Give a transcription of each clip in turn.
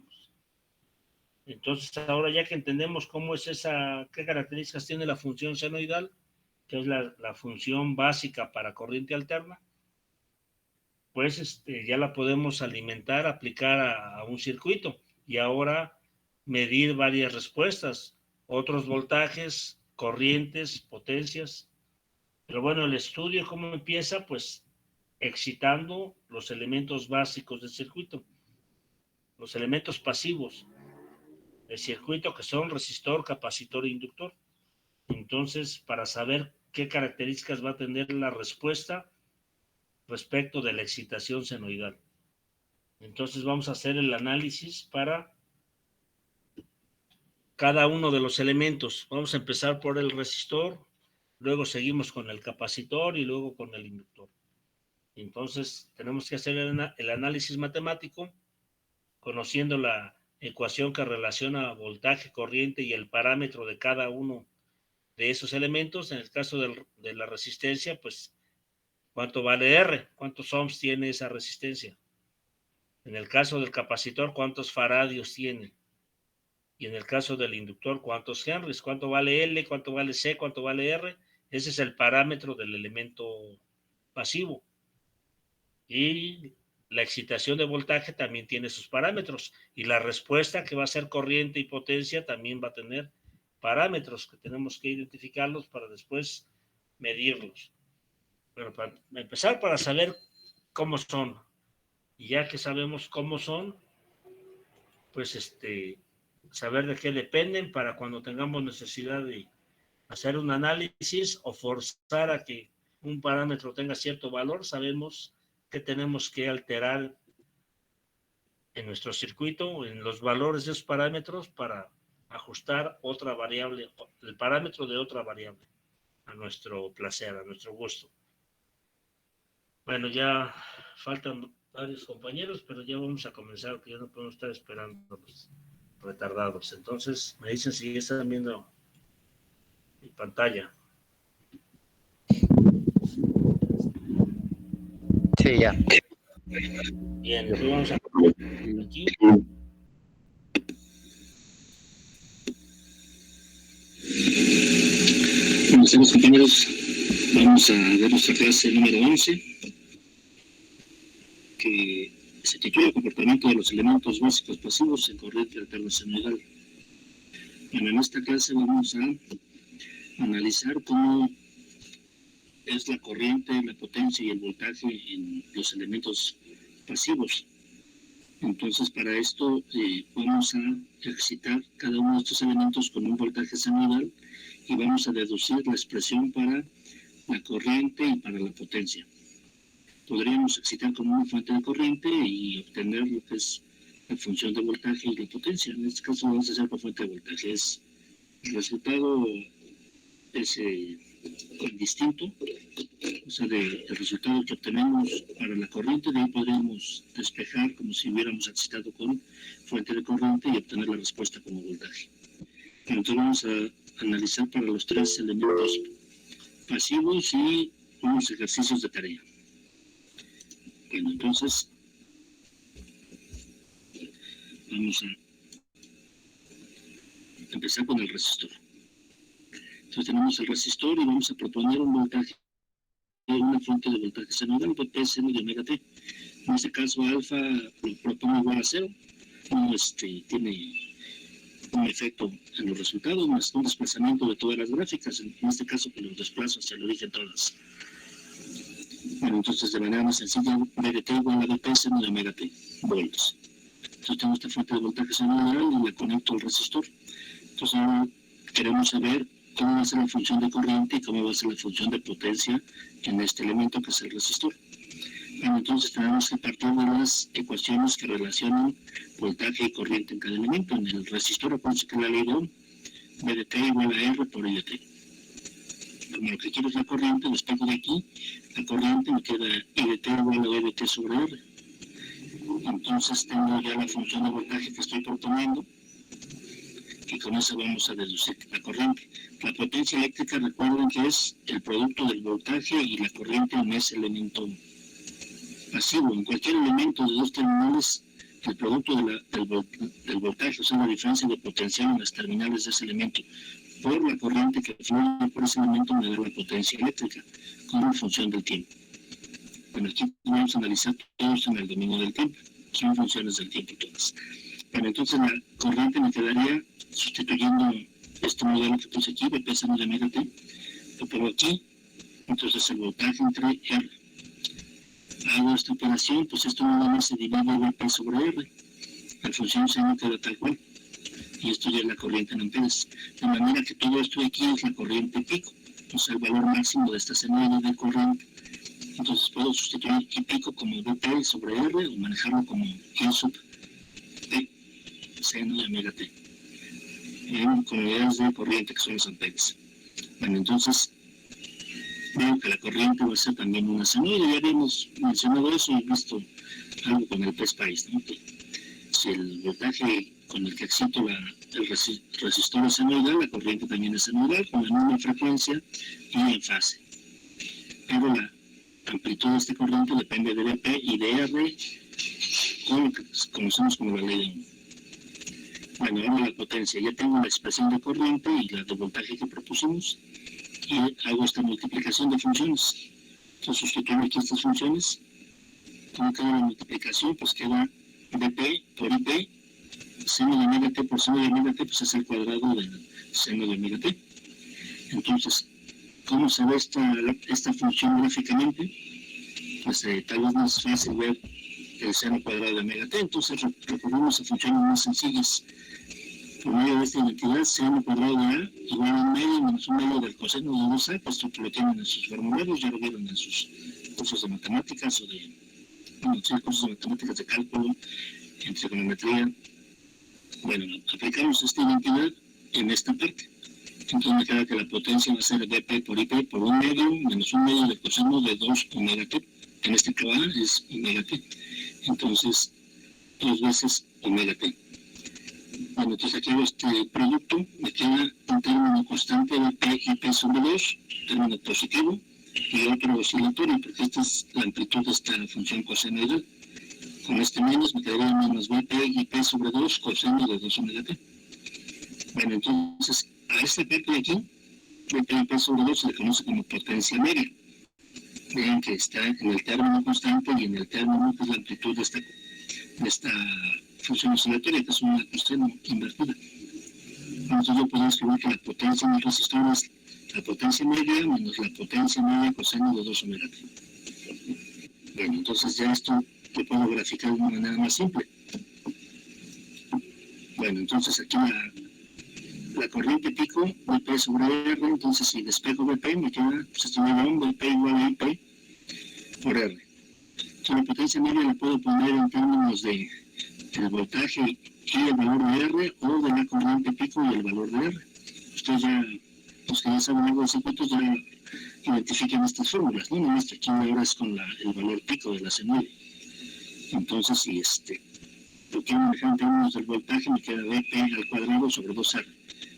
tenemos. Entonces, ahora ya que entendemos cómo es qué características tiene la función senoidal, que es la función básica para corriente alterna, pues ya la podemos alimentar, aplicar a un circuito y ahora medir varias respuestas, otros voltajes, corrientes, potencias. Pero bueno, el estudio, ¿cómo empieza? Pues excitando los elementos básicos del circuito, los elementos pasivos del circuito, que son resistor, capacitor e inductor. Entonces, para saber qué características va a tener la respuesta respecto de la excitación senoidal. Entonces vamos a hacer el análisis para cada uno de los elementos. Vamos a empezar por el resistor, luego seguimos con el capacitor y luego con el inductor. Entonces tenemos que hacer el análisis matemático conociendo la ecuación que relaciona voltaje, corriente y el parámetro de cada uno de esos elementos. En el caso de la resistencia, pues, ¿cuánto vale R? ¿Cuántos ohms tiene esa resistencia? En el caso del capacitor, ¿cuántos faradios tiene? Y en el caso del inductor, ¿cuántos henrys? ¿Cuánto vale L? ¿Cuánto vale C? ¿Cuánto vale R? Ese es el parámetro del elemento pasivo. Y la excitación de voltaje también tiene sus parámetros. Y la respuesta, que va a ser corriente y potencia, también va a tener parámetros que tenemos que identificarlos para después medirlos. Pero para empezar, para saber cómo son. Y ya que sabemos cómo son, pues saber de qué dependen para cuando tengamos necesidad de hacer un análisis o forzar a que un parámetro tenga cierto valor, sabemos que tenemos que alterar en nuestro circuito, en los valores de esos parámetros para ajustar otra variable, el parámetro de otra variable, a nuestro placer, a nuestro gusto. Bueno, ya faltan varios compañeros, pero ya vamos a comenzar, que ya no podemos estar esperando pues, retardados. Entonces, me dicen si están viendo mi pantalla. Sí, ya. Bien, entonces vamos a aquí. Bueno, estamos, compañeros, vamos a ver nuestra clase número 11, que se titula Comportamiento de los elementos básicos pasivos en corriente alterna senoidal. Bueno, en esta clase vamos a analizar cómo es la corriente, la potencia y el voltaje en los elementos pasivos. Entonces, para esto vamos a excitar cada uno de estos elementos con un voltaje senoidal y vamos a deducir la expresión para la corriente y para la potencia. Podríamos excitar con una fuente de corriente y obtener lo que es la función de voltaje y la potencia. En este caso vamos a hacer por fuente de voltaje. El resultado es indistinto, o sea, el resultado que obtenemos para la corriente, de ahí podríamos despejar como si hubiéramos excitado con fuente de corriente y obtener la respuesta como voltaje. Pero entonces vamos a analizar para los tres elementos pasivos y unos ejercicios de tarea. Bueno, entonces vamos a empezar con el resistor. Entonces tenemos el resistor y vamos a proponer un voltaje, una fuente de voltaje senoidal, P seno de omega t. En este caso alfa lo propongo igual a 0, no tiene un efecto en los resultados, más un desplazamiento de todas las gráficas, en este caso que los desplazo hacia el origen todas. Bueno, entonces de manera más sencilla, B de t igual a P seno de omega t, volts. Entonces tengo esta fuente de voltaje senoidal y la conecto al resistor. Entonces ahora queremos saber cómo va a ser la función de corriente y cómo va a ser la función de potencia en este elemento que es el resistor. Bueno, entonces tenemos que partir de las ecuaciones que relacionan voltaje y corriente en cada elemento. En el resistor, acuérdense que la ley de Ohm, V de t igual a R por I de t. Como lo que quiero es la corriente, despejo de aquí, la corriente me queda I de t igual a E de t sobre R. Entonces tengo ya la función de voltaje que estoy proponiendo, y con eso vamos a deducir la corriente. La potencia eléctrica, recuerden que es el producto del voltaje y la corriente en ese elemento pasivo. En cualquier elemento de dos terminales el producto del voltaje, o sea, la diferencia de potencial en las terminales de ese elemento por la corriente que fluye por ese elemento me da la potencia eléctrica como función del tiempo. Bueno, aquí vamos a analizar todos en el dominio del tiempo, son funciones del tiempo todas. Bueno, entonces la corriente me quedaría sustituyendo este modelo que puse aquí, BP seno de omega t, lo pongo aquí, entonces el voltaje entre R. Hago esta operación, pues esto nada más se divide BP sobre R, la función seno queda tal cual, y esto ya es la corriente en amperes, de manera que todo esto de aquí es la corriente pico, o sea, el valor máximo de esta senoide de corriente. Entonces puedo sustituir I pico como BP sobre R o manejarlo como I sub T, seno de omega t, en unidades de corriente que son los amperes. Bueno, entonces veo que la corriente va a ser también una senoide, ya habíamos mencionado eso y visto algo con el PSPICE, ¿no? Que si el voltaje con el que excito el resistor es senoidal, la corriente también es senoidal, con la misma frecuencia y en fase. Pero la amplitud de esta corriente depende de BP y de R, con lo que conocemos como la ley de Ohm. Bueno, ahora la potencia. Ya tengo la expresión de corriente y la de voltaje que propusimos, y hago esta multiplicación de funciones. Entonces sustituyo aquí estas funciones. ¿Cómo queda la multiplicación? Pues queda BP por IP, seno de omega t por seno de omega t, pues es el cuadrado del seno de omega t. Entonces, ¿cómo se ve esta función gráficamente? Pues tal vez no es fácil ver el seno cuadrado de omega t, entonces recurrimos a funciones más sencillas. Por medio de esta identidad, seno cuadrado de A igual a 1 medio menos 1 medio del coseno de 2A, pues esto lo tienen en sus formularios, ya lo vieron en sus cursos de matemáticas o de cursos de matemáticas de cálculo, en trigonometría. Bueno, aplicamos esta identidad en esta parte. Entonces me queda que la potencia va a ser BP por IP por 1 medio menos 1 medio del coseno de 2 omega t. En este caso es omega t. Entonces, 2 veces omega t. Bueno, entonces aquí hago este producto, me queda un término constante de P y P sobre 2, término positivo, y otro oscilatorio, porque esta es la amplitud de esta función cosenoidal. Con este menos me quedaría menos BP y P sobre 2 coseno de 2 omega t. Bueno, entonces a este P de aquí, BP y P sobre 2 se le conoce como potencia media. Vean que está en el término constante y en el término que es la amplitud de esta función oscilatoria, que es una coseno invertida. Entonces yo puedo escribir que la potencia en el resistor es la potencia media menos la potencia media coseno de 2 omega t. Bueno, entonces ya esto lo puedo graficar de una manera más simple. Bueno, entonces aquí la corriente pico, BP sobre R, entonces si despejo BP me queda, pues este medio BP igual a IP por R. Entonces la potencia media la puedo poner en términos del voltaje y el valor de R, o de la corriente pico y el valor de R. Ustedes ya, los que ya saben algo de circuitos, ya identifican estas fórmulas, ¿no? Este aquí ahora es con el valor pico de la senoide. Entonces, si lo quiero manejar en términos del voltaje, me queda BP al cuadrado sobre 2R.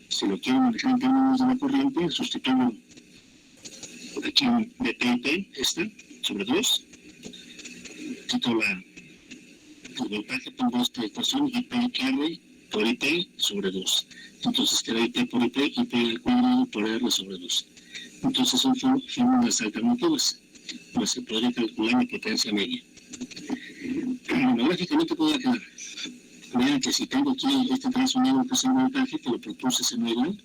Si lo quiero manejar en términos de la corriente, sustituyo aquí un BP, esta, sobre 2. Quito el voltaje, pongo esta ecuación, IPR por IP sobre 2. Entonces queda IP por IP, IP al cuadrado por R sobre 2. Entonces son fórmulas alternativas. Pues se podría calcular mi potencia media. Bueno, gráficamente puede quedar. Vean que si tengo aquí este trazo negro que es el voltaje, que lo propuse senoidal,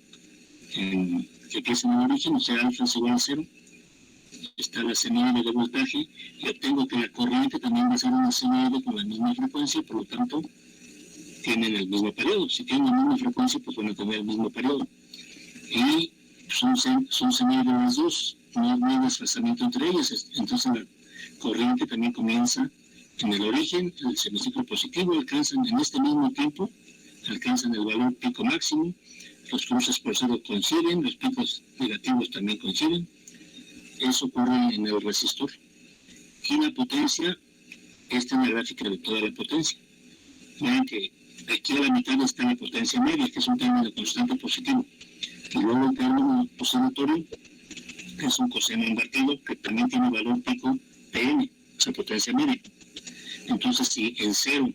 que empieza en el origen, o sea, alfa es igual a 0. Está la senoide de voltaje, y obtengo que la corriente también va a ser una senoide con la misma frecuencia, por lo tanto, tienen el mismo periodo. Si tienen la misma frecuencia, pues van a tener el mismo periodo. Y son senoides las dos, no hay desfasamiento entre ellas, entonces la corriente también comienza en el origen, el semiciclo positivo, alcanzan en este mismo tiempo, alcanzan el valor pico máximo, los cruces por cero coinciden, los picos negativos también coinciden. Eso ocurre en el resistor. Y la potencia, esta es la gráfica de toda la potencia. Vean que aquí a la mitad está la potencia media, que es un término constante positivo. Y luego el término oscilatorio es un coseno invertido que también tiene valor pico Pm, esa potencia media. Entonces, si en 0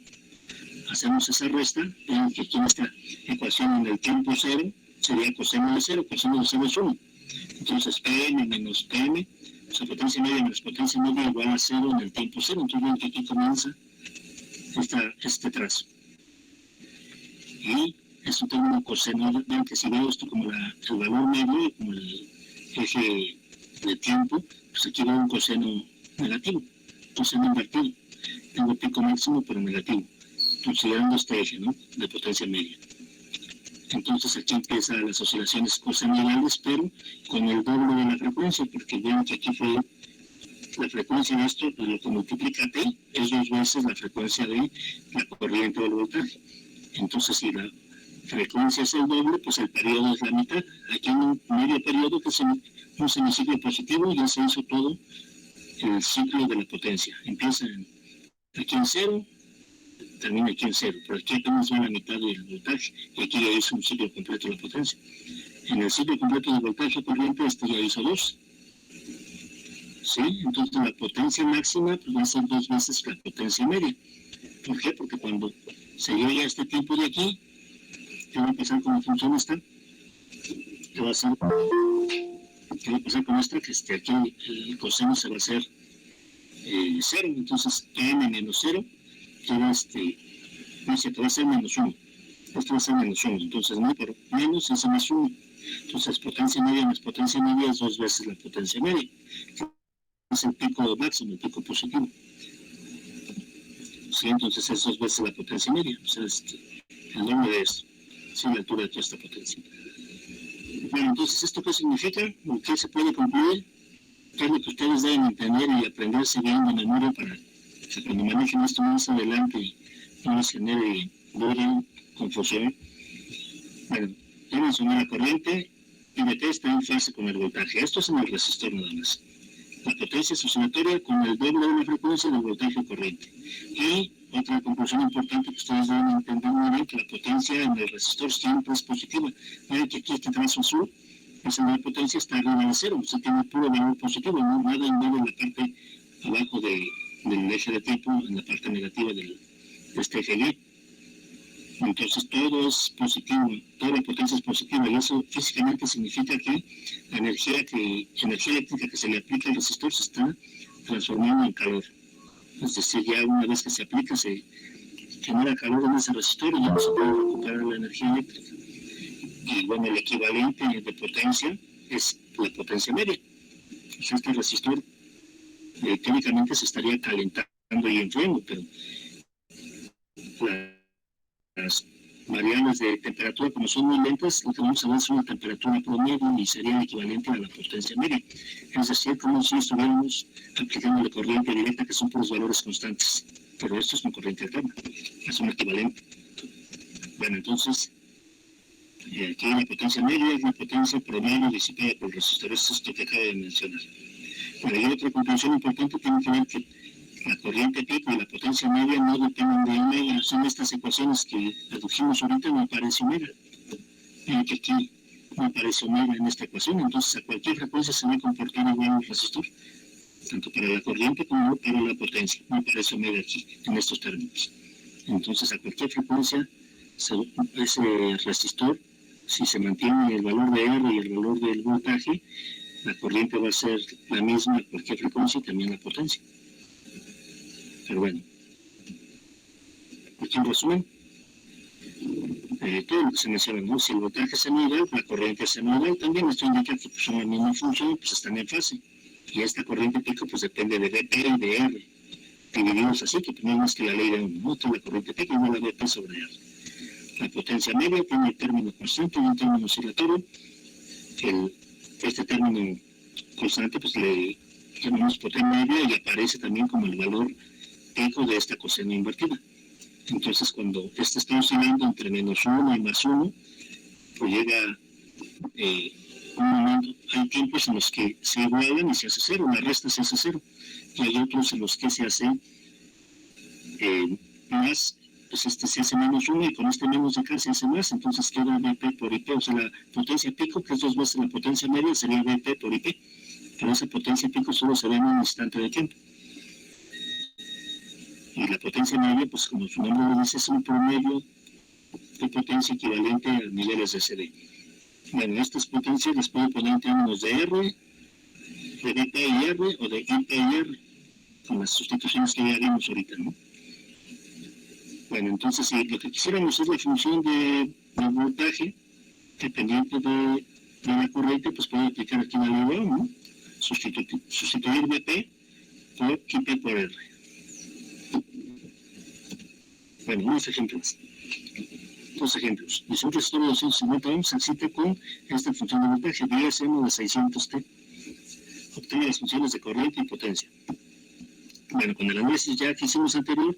hacemos esa resta, vean que aquí en esta ecuación en el tiempo cero sería coseno de cero es 1. Entonces Pm menos Pm, o sea, potencia media menos potencia media igual a 0 en el tiempo cero. Entonces vean que aquí comienza este trazo. Y es un término coseno, vean que si veo esto como el valor medio y como el eje de tiempo, pues aquí veo un coseno negativo, coseno invertido. Tengo pico máximo pero negativo, considerando este eje, ¿no?, de potencia media. Entonces aquí empiezan las oscilaciones cosenoidales, pero con el doble de la frecuencia, porque vean que aquí fue la frecuencia de esto, lo que multiplica T es 2 veces la frecuencia de la corriente o el voltaje. Entonces si la frecuencia es el doble, pues el periodo es la mitad. Aquí en un medio periodo, que es un semiciclo positivo, ya se hizo todo el ciclo de la potencia. Empieza aquí en 0, termina aquí en 0, pero aquí apenas va la mitad del voltaje, y aquí ya hizo un ciclo completo de la potencia. En el ciclo completo de voltaje corriente, ya hizo 2. ¿Sí? Entonces la potencia máxima pues, va a ser 2 veces la potencia media. ¿Por qué? Porque cuando se llega a este tiempo de aquí, ¿qué va a pasar con la función esta? ¿Qué va a pasar con esta? Que aquí el coseno se va a hacer 0, entonces m menos 0 queda no sé, va a ser menos 1. Esto va a ser menos 1, entonces no, pero menos es más 1. Entonces potencia media más potencia media es 2 veces la potencia media. Es el pico máximo, el pico positivo. Sí, entonces es 2 veces la potencia media, o sea, el doble de esto, sí, la altura de toda esta potencia. Bueno, entonces, ¿esto qué significa? ¿Qué se puede concluir? ¿Qué es lo que ustedes deben entender y aprenderse bien de memoria para que cuando manejen esto más adelante no les genere duda, confusión? Bueno, ya mencioné la corriente, IVT está en fase con el voltaje. Esto es en el resistor nada más. La potencia es oscilatoria con el doble de la frecuencia del voltaje corriente. Y otra conclusión importante que ustedes deben entender muy bien, que la potencia en el resistor siempre es positiva. Vean que aquí este trazo azul, esa de potencia está arriba de 0, o sea, tiene puro valor positivo, no nada en medio en la parte abajo del eje de tiempo, en la parte negativa de este eje Y. Entonces todo es positivo, toda la potencia es positiva, y eso físicamente significa que la energía eléctrica que se le aplica al resistor se está transformando en calor. Es decir, ya una vez que se aplica, se genera calor en ese resistor y ya no se puede recuperar la energía eléctrica. Y bueno, el equivalente de potencia es la potencia media. O sea, este resistor técnicamente se estaría calentando y enfriando, pero las variables de temperatura, como son muy lentas, lo que vamos a ver es una temperatura promedio y sería el equivalente a la potencia media. Es decir, como si estuviéramos aplicando la corriente directa, que son por los valores constantes. Pero esto es una corriente alterna, es un equivalente. Bueno, entonces, aquí la potencia media es la potencia promedio disipada por el resistor. Eso es esto que acabo de mencionar. Bueno, y otra conclusión importante tiene que ver que la corriente pico y la potencia media no dependen de omega. Son estas ecuaciones que dedujimos ahorita, no aparece omega. Ven que aquí no aparece omega en esta ecuación, entonces a cualquier frecuencia se va a comportar igual el resistor, tanto para la corriente como para la potencia. No aparece omega aquí, en estos términos. Entonces a cualquier frecuencia, ese resistor, si se mantiene el valor de R y el valor del voltaje, la corriente va a ser la misma a cualquier frecuencia y también la potencia. Pero bueno, aquí en resumen, todo lo que se menciona, ¿no? Si el voltaje es senoidal, la corriente es senoidal también. Esto indica que son la misma función, pues están en fase. Y esta corriente pico pues depende de Vp y de R. Dividimos así, que tenemos que la ley de un moto, la corriente pico y la Vp sobre R. La potencia media tiene el término constante y un término oscilatorio. Este término constante pues le llamamos potencia media y aparece también como el valor pico de esta coseno invertida. Entonces, cuando este está oscilando entre -1 y +1, pues llega un momento, hay tiempos en los que se igualan y se hace 0, la resta se hace 0, y hay otros en los que se hace más, pues se hace -1 y con este menos de acá se hace más, entonces queda Vp por Ip, o sea, la potencia pico, que es 2 veces la potencia media, sería Vp por Ip, pero esa potencia pico solo se ve en un instante de tiempo. Y la potencia media, pues como su nombre lo dice, es un promedio de potencia equivalente a niveles de CD. Bueno, estas potencias las puedo poner en términos de R, de BP y R o de IP y R, con las sustituciones que ya vimos ahorita, ¿no? Bueno, entonces si lo que quisiéramos es la función de voltaje dependiente de la corriente, pues puedo aplicar aquí la ley de Ohm, ¿no? Sustituir BP por IP por R. Bueno, unos ejemplos. Dos ejemplos. Mi resistor de 250 ohms se excita con esta función de voltaje, 10 M de 600T. Obtengo las funciones de corriente y potencia. Bueno, con el análisis ya que hicimos anterior,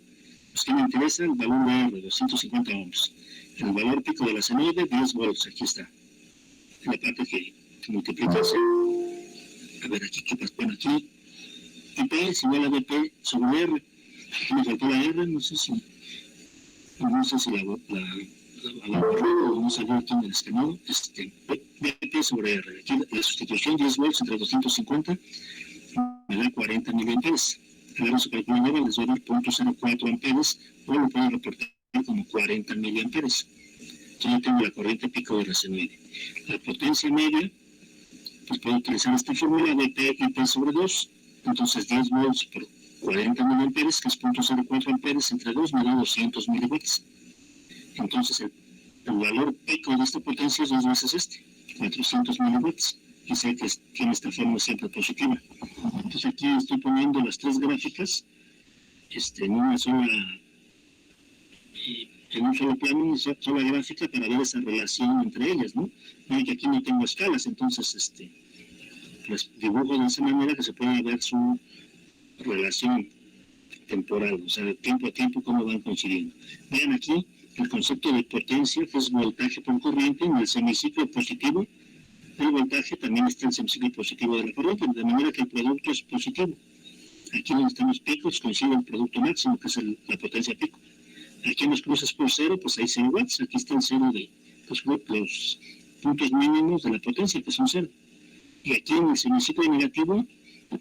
pues que me interesa el valor de R, 250 ohms. El valor pico de la senoide, 10 volts, aquí está. En la parte que multiplica. A ver, aquí, ¿qué pasa? Bueno, aquí, IP es igual a BP sobre R. Aquí me faltó la R, no sé si la borró o no salió aquí en el escaneo. BP sobre R. Aquí la sustitución, 10 volts entre 250, me da 40 miliamperes. Agarro su calculadora, les voy a dar 0.04 amperes, o lo puedo reportar como 40 miliamperes. Entonces yo tengo la corriente pico de la senoide. La potencia media, pues puedo utilizar esta fórmula de IP sobre 2, entonces 10 volts por 40 miliamperes, que es 0.04 amperes entre 2, me da 200 miliwatts. Entonces el valor pico de esta potencia es 2 veces 400 miliwatts. Y sé que tiene esta forma siempre positiva. Entonces aquí estoy poniendo las tres gráficas en una sola, en un solo plano, una sola gráfica para ver esa relación entre ellas, ¿no? Ven que aquí no tengo escalas, entonces las dibujo de esa manera que se pueda ver su relación temporal, o sea, de tiempo a tiempo cómo van coincidiendo. Vean aquí el concepto de potencia, que es voltaje por corriente, en el semiciclo positivo. El voltaje también está en el semiciclo positivo de la corriente, de manera que el producto es positivo. Aquí donde están los picos coincide el producto máximo, que es la potencia pico. Aquí en los cruces por cero, pues hay 0 watts. Aquí está el cero de los puntos mínimos de la potencia, que son 0. Y aquí en el semiciclo negativo,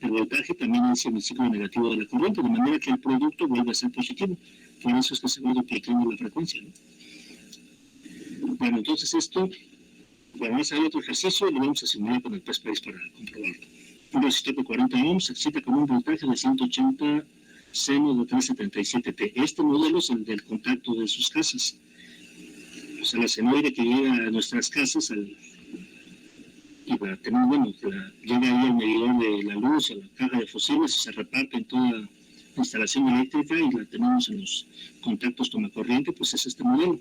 el voltaje también es el semiciclo negativo de la corriente, de manera que el producto vuelve a ser positivo. Por eso es que se va duplicando la frecuencia, ¿no? Bueno, entonces esto... Bueno, vamos a ver otro ejercicio y lo vamos a simular con el PSPACE para comprobarlo. Un resistor de 40 ohms se excita con un voltaje de 180 seno de 377T. Este modelo es el del contacto de sus casas. O sea, la senoide que llega a nuestras casas, llega ahí al medidor de la luz, a la caja de fusibles y se reparte en toda la instalación eléctrica y la tenemos en los contactos tomacorriente, pues es este modelo.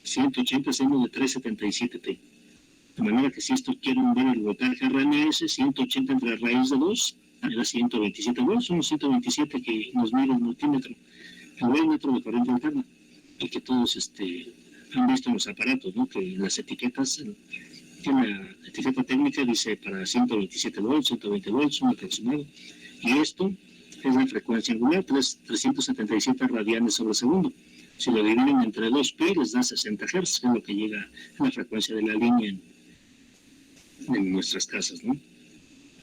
180 seno de 377T. De manera que si esto quieren ver el voltaje RMS, 180 entre raíz de 2, me da 127 volts, son los 127 que nos mide el multímetro, el voltmetro de corriente alterna, y que todos han visto en los aparatos, ¿no? Que en las etiquetas, tiene la etiqueta técnica, dice para 127 volts, 120 volts, un aproximado, y esto es la frecuencia angular, 377 radianes sobre segundo. Si lo dividen entre 2pi, les da 60 Hz, que es lo que llega a la frecuencia de la línea en nuestras casas, ¿no?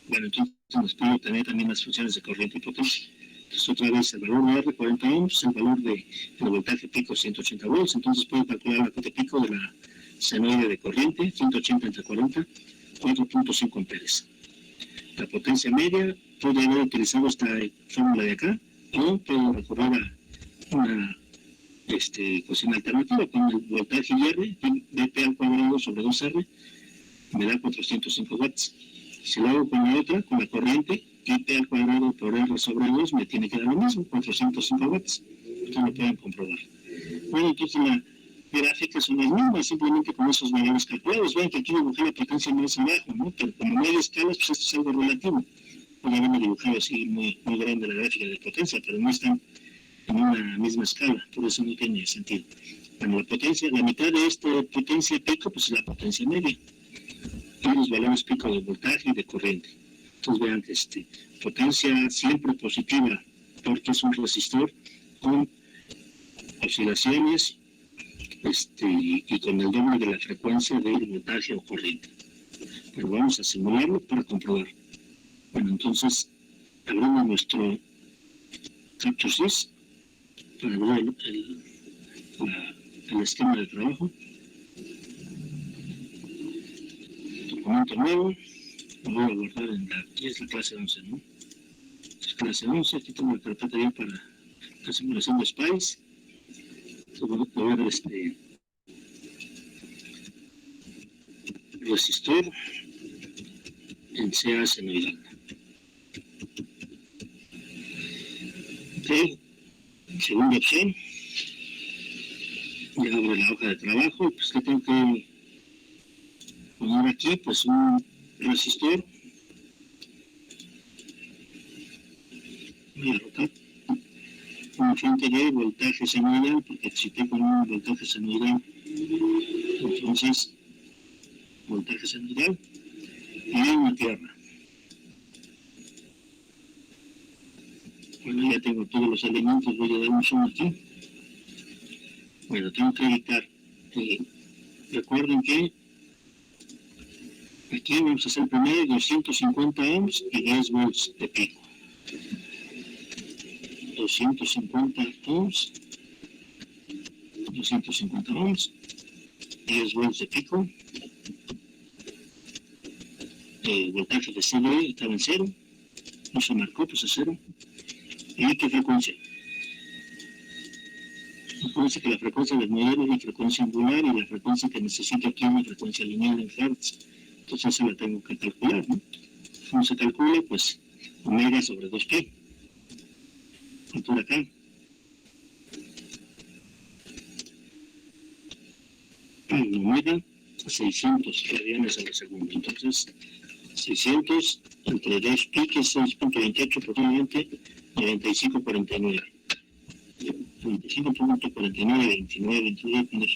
Bueno, entonces nos puede obtener también las funciones de corriente y potencia. Entonces, otra vez, el valor de R, 40 ohms, el valor del voltaje pico, 180 volts. Entonces, puedo calcular la corriente pico de la senoide de corriente, 180 entre 40, 4.5 amperes. La potencia media, puedo haber utilizado esta fórmula de acá, o puedo recurrir a una cocina alternativa con el voltaje IR, BP al cuadrado sobre 2R, me da 405 watts. Si lo hago con la otra, con la corriente, IP al cuadrado por R sobre 2, me tiene que dar lo mismo, 405 watts. Ustedes lo pueden comprobar. Bueno, entonces la gráfica son las mismas, simplemente con esos valores calculados. Vean que aquí dibujé la potencia más abajo, ¿no? Pero como no hay escalas, pues esto es algo relativo. Puede haberme dibujado así muy, muy grande la gráfica de potencia, pero no están en una misma escala, por eso no tiene sentido. Bueno, la potencia, la mitad de esta potencia pico, pues es la potencia media. Y los valores pico de voltaje y de corriente. Entonces vean que potencia siempre positiva, porque es un resistor con oscilaciones y con el doble de la frecuencia del voltaje o corriente. Pero vamos a simularlo para comprobar. Bueno, entonces abrimos nuestro CaptureSys para ver el esquema de trabajo. Documento nuevo, lo voy a guardar aquí es la clase 11, ¿no? Es clase 11, aquí tengo la carpeta ya para la simulación de SPICE. Voy a ver resistor en CA senoidal. Ok, segunda opción. Ya abro la hoja de trabajo, pues que tengo que poner aquí, pues un resistor. Voy a rotar. Una fuente de voltaje senoidal, porque excité con un voltaje senoidal. Entonces, voltaje senoidal. Y una tierra. Bueno, ya tengo todos los elementos, voy a dar un zoom aquí. Bueno, tengo que evitar. Recuerden que aquí vamos a hacer primero 250 ohms y 10 volts de pico. 250 ohms, 10 volts de pico. El voltaje de CDE estaba en 0, no se marcó, pues a 0. ¿Y qué frecuencia? Acuérdense que la frecuencia del modelo es la frecuencia angular y la frecuencia que necesito aquí es la frecuencia lineal en Hertz. Entonces esa la tengo que calcular, ¿no? ¿Cómo se calcula? Pues omega sobre 2pi. Altura acá. Omega 600 radianes al segundo. Entonces 600 entre 2pi, que es 6.28, aproximadamente 95.49. 95.49, 29, entonces voy a poner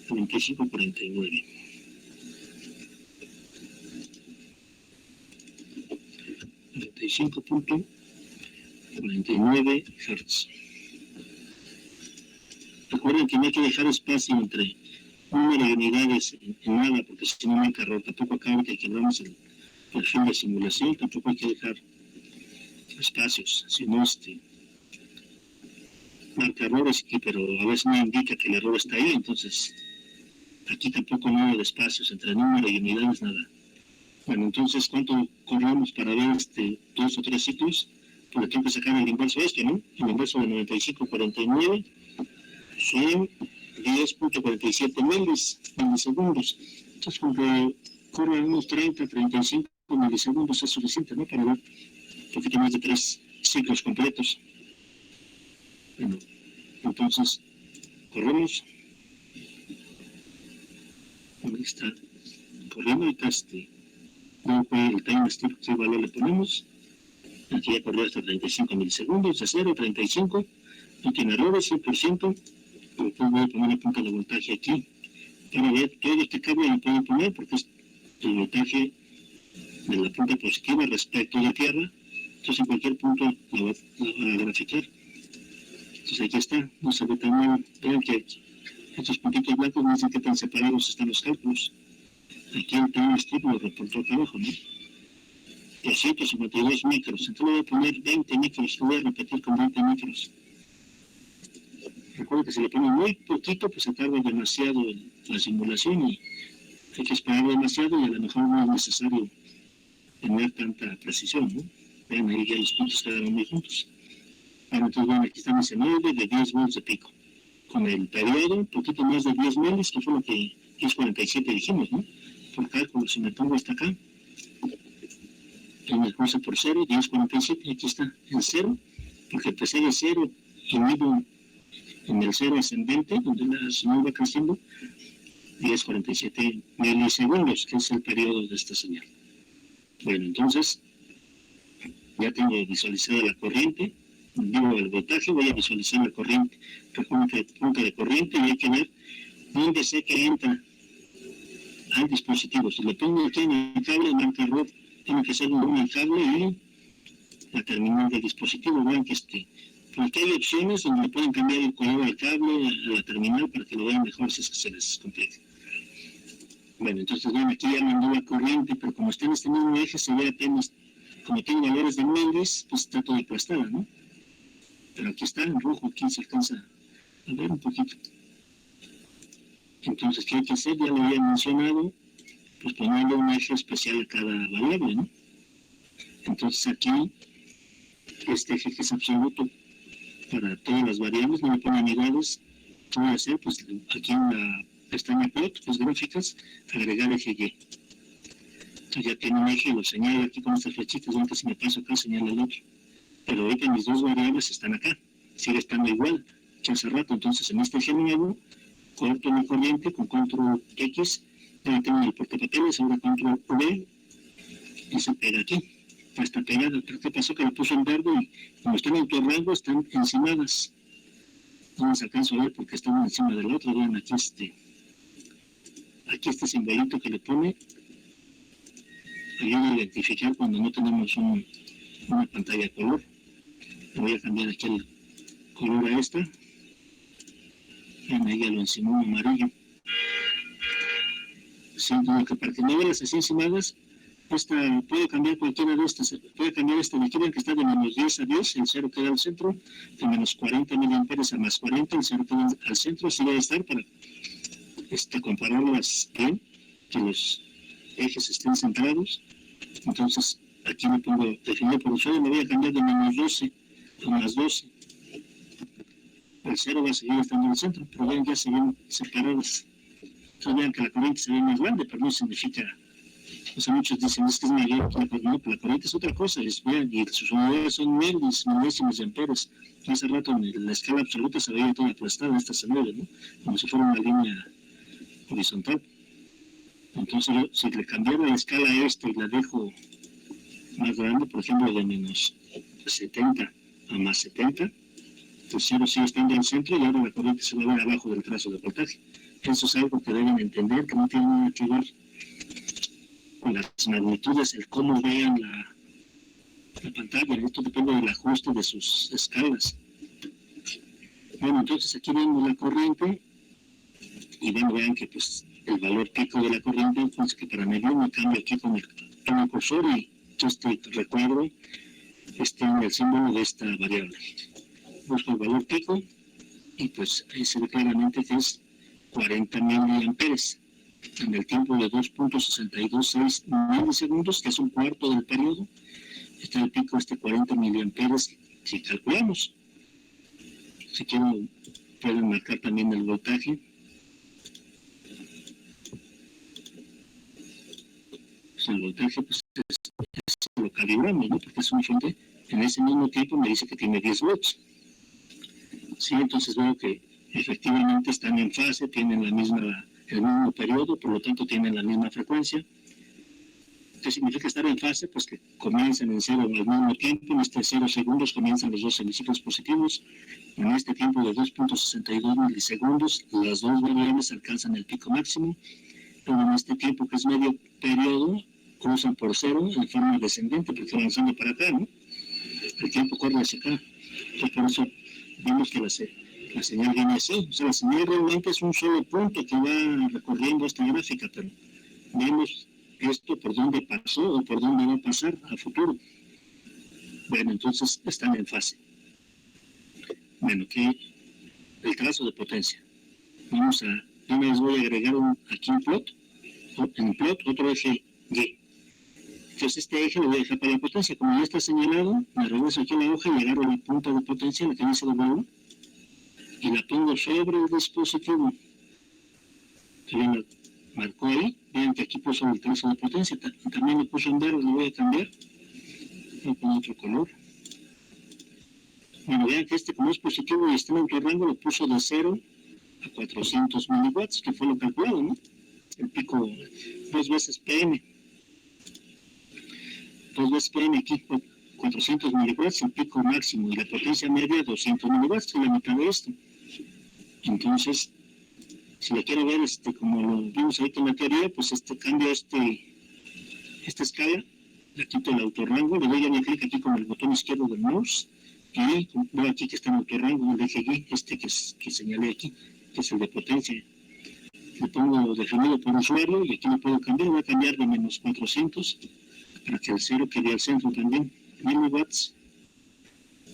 95.49. 95.49 Hz. Recuerden que no hay que dejar espacio entre número de unidades en nada, porque si no marca error. Tampoco acá que hablamos el perfil de simulación, tampoco hay que dejar espacios, si no marca errores, pero a veces no indica que el error está ahí, entonces aquí tampoco no hay espacios entre número y unidades, nada. Bueno, entonces, ¿cuánto corremos para ver 2 o 3 ciclos? Porque tengo que sacar el inverso de esto, ¿no? El inverso de 95.49 son 10.47 milisegundos. Entonces, con que corre unos 30-35 milisegundos es suficiente, ¿no? Para ver un poquito más de 3 ciclos completos. Bueno, entonces, corremos. Ahí está. Corriendo ahorita luego fue el time step, qué valor le ponemos. Aquí ya corrió hasta 35 milisegundos, de 0 a 35. No tiene errores, 100%. Después voy a poner la punta de voltaje aquí. Para ver, todo este cable lo puedo poner porque es el voltaje de la punta positiva respecto a la Tierra. Entonces en cualquier punto lo va a graficar. Entonces aquí está, no se ve tan mal. Vean que estos puntitos blancos no dicen qué tan separados están los cálculos. Aquí el time strip lo reportó acá abajo, ¿no? 252 micros. Entonces voy a poner 20 micros, lo voy a repetir con 20 micros. Recuerda que si le pone muy poquito, pues se tarda demasiado la simulación y hay que esperar demasiado y a lo mejor no es necesario tener tanta precisión, ¿no? Vean, ahí ya los puntos quedaron muy juntos. Bueno, entonces, bueno, aquí estamos en 9 de 10 volts de pico. Con el periodo, un poquito más de 10 milis, que fue lo que 10.47 dijimos, ¿no? Por cálculo, si me pongo hasta acá, y me puse por 0, 10.47, aquí está, en 0, porque empecé de 0 y mido en el 0 ascendente, donde la señal va creciendo, 10.47 milisegundos, que es el periodo de esta señal. Bueno, entonces, ya tengo visualizada la corriente, digo el voltaje, voy a visualizar la corriente, punta de corriente, y hay que ver dónde sé que entra al dispositivo. Si le pongo aquí en el cable, marca error, tiene que ser un el cable y la terminal del dispositivo. Vean que porque hay opciones donde pueden cambiar el color del cable a la terminal para que lo vean mejor si es que se les complica. Bueno, entonces ven, aquí ya mandó la corriente, pero como está en este mismo eje, se ve apenas, como tiene valores de milis, pues está todo aplastada, ¿no? pero aquí está en rojo, aquí se alcanza a ver un poquito. Entonces, ¿qué hay que hacer? Ya lo había mencionado, pues ponerle un eje especial a cada variable, ¿no? Entonces aquí, este eje que es absoluto para todas las variables, no me pone unidades. ¿Qué voy a hacer? Pues aquí en la pestaña plot, pues gráficas, agregar eje Y. Entonces ya tiene un eje y lo señala aquí con estas flechitas, aunque si me paso acá señala el otro. Pero ahorita mis dos variables están acá, sigue estando igual que hace rato. Entonces en este eje nuevo, corto mi corriente con control X, ya tengo el portapapeles, ahora control V y se pega aquí. Ya está pegada. ¿Pero qué pasó? Que lo puso en verde y como están en autorrango, están encimadas. No las alcanzo a ver porque están encima del otro. Vean aquí este simbolito que le pone ayuda a identificar cuando no tenemos una pantalla de color. Voy a cambiar aquí el color a esta. Vean, ahí ya lo encimó en amarillo. Sí, como que para que no veas así encimadas, esta puede cambiar cualquiera de estas. Puede cambiar esta de aquí, que está de menos 10 a 10, el 0 queda al centro, de menos 40 miliamperes a más 40, el 0 queda al centro. Así debe estar para compararlas bien, que los ejes estén centrados. Entonces, aquí me pongo definido por usuario, me voy a cambiar de menos 12 a más 12. El 0 va a seguir estando en el centro, pero vean, ya se ven separadas. Entonces vean que la corriente se ve más grande, pero no significa, o sea, muchos dicen, es que es mayor que la corriente. No, la corriente es otra cosa, vean, y sus unidades son milésimos de amperes. Hace rato en la escala absoluta se veía toda aplastada esta salida, ¿no? Como si fuera una línea horizontal. Entonces, si le cambiara la escala a esta y la dejo más grande, por ejemplo, de menos 70 a más 70, pues 0 sigue estando en el centro y ahora la corriente se va a ver abajo del trazo de voltaje. Eso es algo que deben entender, que no tiene nada que ver con las magnitudes, el cómo vean la pantalla. Esto depende del ajuste de sus escalas. Bueno, entonces aquí vemos la corriente y bueno, vean que pues el valor pico de la corriente, entonces que para medir me cambio aquí con el cursor y este recuadro está en el símbolo de esta variable. Busco el valor pico y pues ahí se ve claramente que es 40 miliamperes en el tiempo de 2.626 milisegundos, que es un cuarto del periodo. Está el pico 40 miliamperes si calculamos. Si quieren pueden marcar también el voltaje. Pues el voltaje pues lo calibramos, ¿no? Porque es un fuente. En ese mismo tiempo me dice que tiene 10 volts. Sí, entonces veo que efectivamente están en fase, tienen el mismo periodo, por lo tanto tienen la misma frecuencia. ¿Qué significa estar en fase? Pues que comienzan en 0 al mismo tiempo, en este 0 segundos comienzan los dos hemiciclos positivos, en este tiempo de 2.62 milisegundos las dos variables alcanzan el pico máximo, pero en este tiempo que es medio periodo cruzan por 0 en forma descendente, porque avanzando para acá, ¿no? El tiempo corre hacia acá, entonces por eso vemos que la señal viene así. O sea, la señal realmente es un solo punto que va recorriendo esta gráfica, pero vemos esto por dónde pasó o por dónde va a pasar a futuro. Bueno, entonces están en fase. Bueno, que el trazo de potencia. Yo les voy a agregar aquí un plot, en plot otro eje Y. Entonces este eje lo voy a dejar para la potencia. Como ya está señalado, me regreso aquí a la hoja y agarro la punta de potencia, la que dice W, y la pongo sobre el dispositivo. Que me marcó ahí. Vean que aquí puso el trazo de potencia. También lo puso en verde, lo voy a cambiar. Voy a poner otro color. Bueno, vean que como es positivo y está en autorrango, lo puso de 0 a 400 miliwatts, que fue lo calculado, ¿no? El pico, 2 veces PM. 2 veces PM aquí, 400 miliwatts, el pico máximo, y la potencia media 200 miliwatts, que es la mitad de esto. Entonces, si lo quiero ver, como lo vimos ahorita en la teoría, pues cambio esta escala, le quito el autorrango, le doy doble clic aquí con el botón izquierdo del mouse, y veo aquí que está en autorrango, el eje Y, que señalé aquí, que es el de potencia. Le pongo definido por usuario, y aquí lo puedo cambiar, voy a cambiar de menos 400, para que el 0 quede al centro también, miliwatts.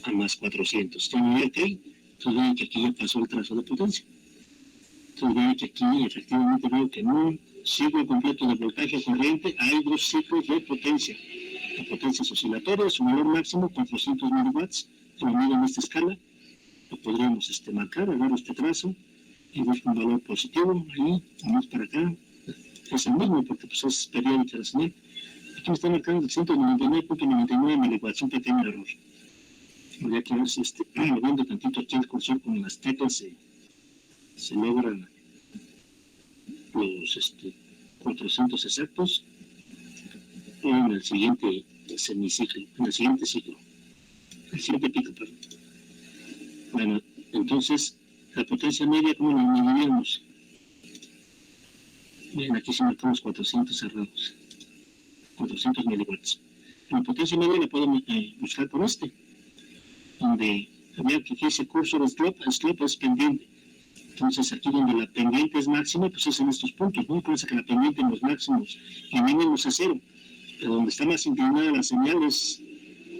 a más 400. Ya no hay que hay. Entonces ven que aquí ya pasó el trazo de potencia. Entonces ven que aquí efectivamente veo que en un ciclo completo de voltaje corriente hay dos ciclos de potencia. La potencia es oscilatoria, su valor máximo 400 miliwatts, lo mido en esta escala, lo podríamos marcar, agarro este trazo y busco un valor positivo, ahí, vamos para acá, es el mismo porque pues, es periódica la señal. Aquí me está marcando 199.99 miliwatts, un pequeño error. Habría que ver si moviendo tantito aquí el cursor con las teclas se logran los 400 exactos o en el siguiente semiciclo, en el siguiente ciclo, el siguiente pico, perdón. Bueno, entonces, la potencia media, ¿cómo la mediríamos? Bien, aquí sí marcamos 400 cerrados, 400 miliwatts. La potencia media la podemos buscar con donde había que ese curso de slope es pendiente. Entonces, aquí donde la pendiente es máxima, pues es en estos puntos, ¿no? Acuérdense que la pendiente en los máximos y mínimos es 0. Pero donde está más inclinada la señal es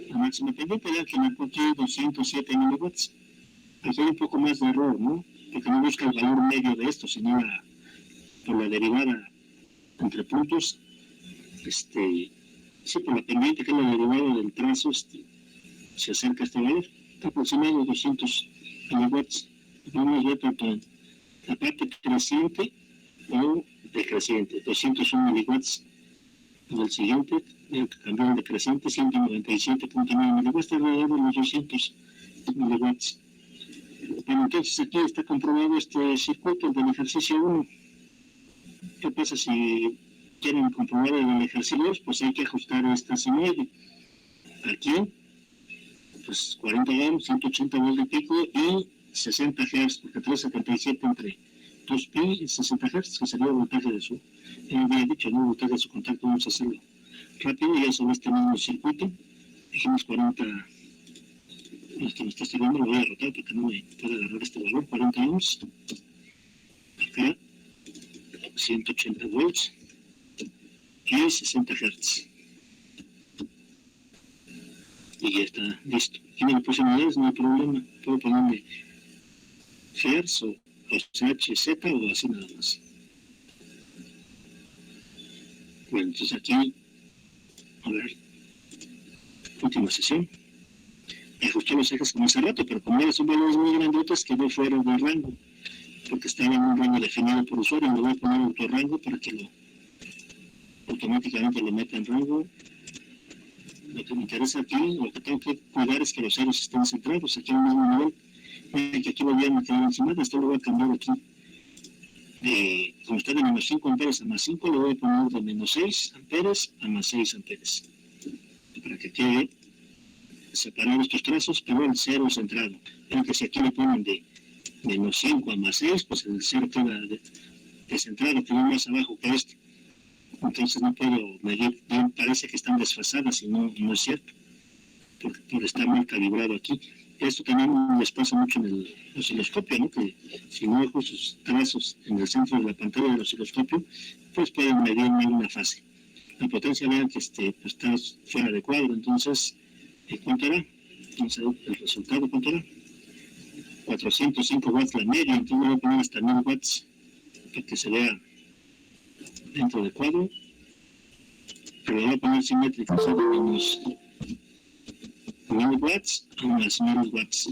la máxima pendiente, ya que marcó aquí 207 miliwatts. Aquí hay un poco más de error, ¿no? Porque no busca el valor medio de esto, sino por la derivada entre puntos, sí, por la pendiente, que es la derivada del trazo, se acerca a este valor. Está aproximado 200 miliwatts. Vamos a ver tanto la parte creciente o decreciente, 201 miliwatts. El siguiente, que cambió de creciente, 197.9 miliwatts, está alrededor de los 200 miliwatts. Bueno, entonces aquí está comprobado este circuito del ejercicio 1. ¿Qué pasa si quieren comprobar el ejercicio 2? Pues hay que ajustar esta señal. Aquí, pues 40 ohms, 180 volts de pico y 60 Hz, porque 377 entre 2pi y 60 Hz, que sería el voltaje de su, había dicho, ¿no? El voltaje de su contacto. Vamos a hacerlo rápido, ya sobre este mismo circuito. Dijimos 40, que me está estirando, lo voy a rotar porque no me puede agarrar este valor, 40 ohms. Acá, 180 volts y 60 Hz. Y ya está listo. Aquí no le puse unidades, no hay problema. Puedo ponerle Hz o HZ o así nada más. Bueno, entonces aquí, a ver, última sesión. Ajusté los ejes como hace rato, pero como son valores muy grandotes, quedó fuera del rango, porque estaba en un rango definido por usuario. Me voy a poner autorrango para que automáticamente lo meta en rango. Lo que me interesa aquí, lo que tengo que cuidar es que los ceros estén centrados aquí en el mismo nivel. Que aquí volvían a quedar encima, esto lo voy a cambiar aquí. Como está de menos 5 amperes a más 5, lo voy a poner de menos 6 amperes a más 6 amperes. Para que quede separar estos trazos, pero el cero centrado. Ven que si aquí le ponen de menos 5 a más 6, pues el cero queda descentrado, queda más abajo que este. Entonces no puedo medir, bien, parece que están desfasadas y no es cierto, por estar mal calibrado aquí. Esto también les pasa mucho en el osciloscopio, ¿no? Que si no dejo sus trazos en el centro de la pantalla del osciloscopio, pues pueden medir mal una fase. La potencia, vean que pues está fuera de cuadro, entonces, ¿cuánto era? Entonces, el resultado, ¿cuánto era? 405 watts la media, entonces voy a poner hasta 1000 watts para que se vea dentro del cuadro, pero lo voy a poner simétrico, o sea, de menos 1000 watts a unas 1000 watts.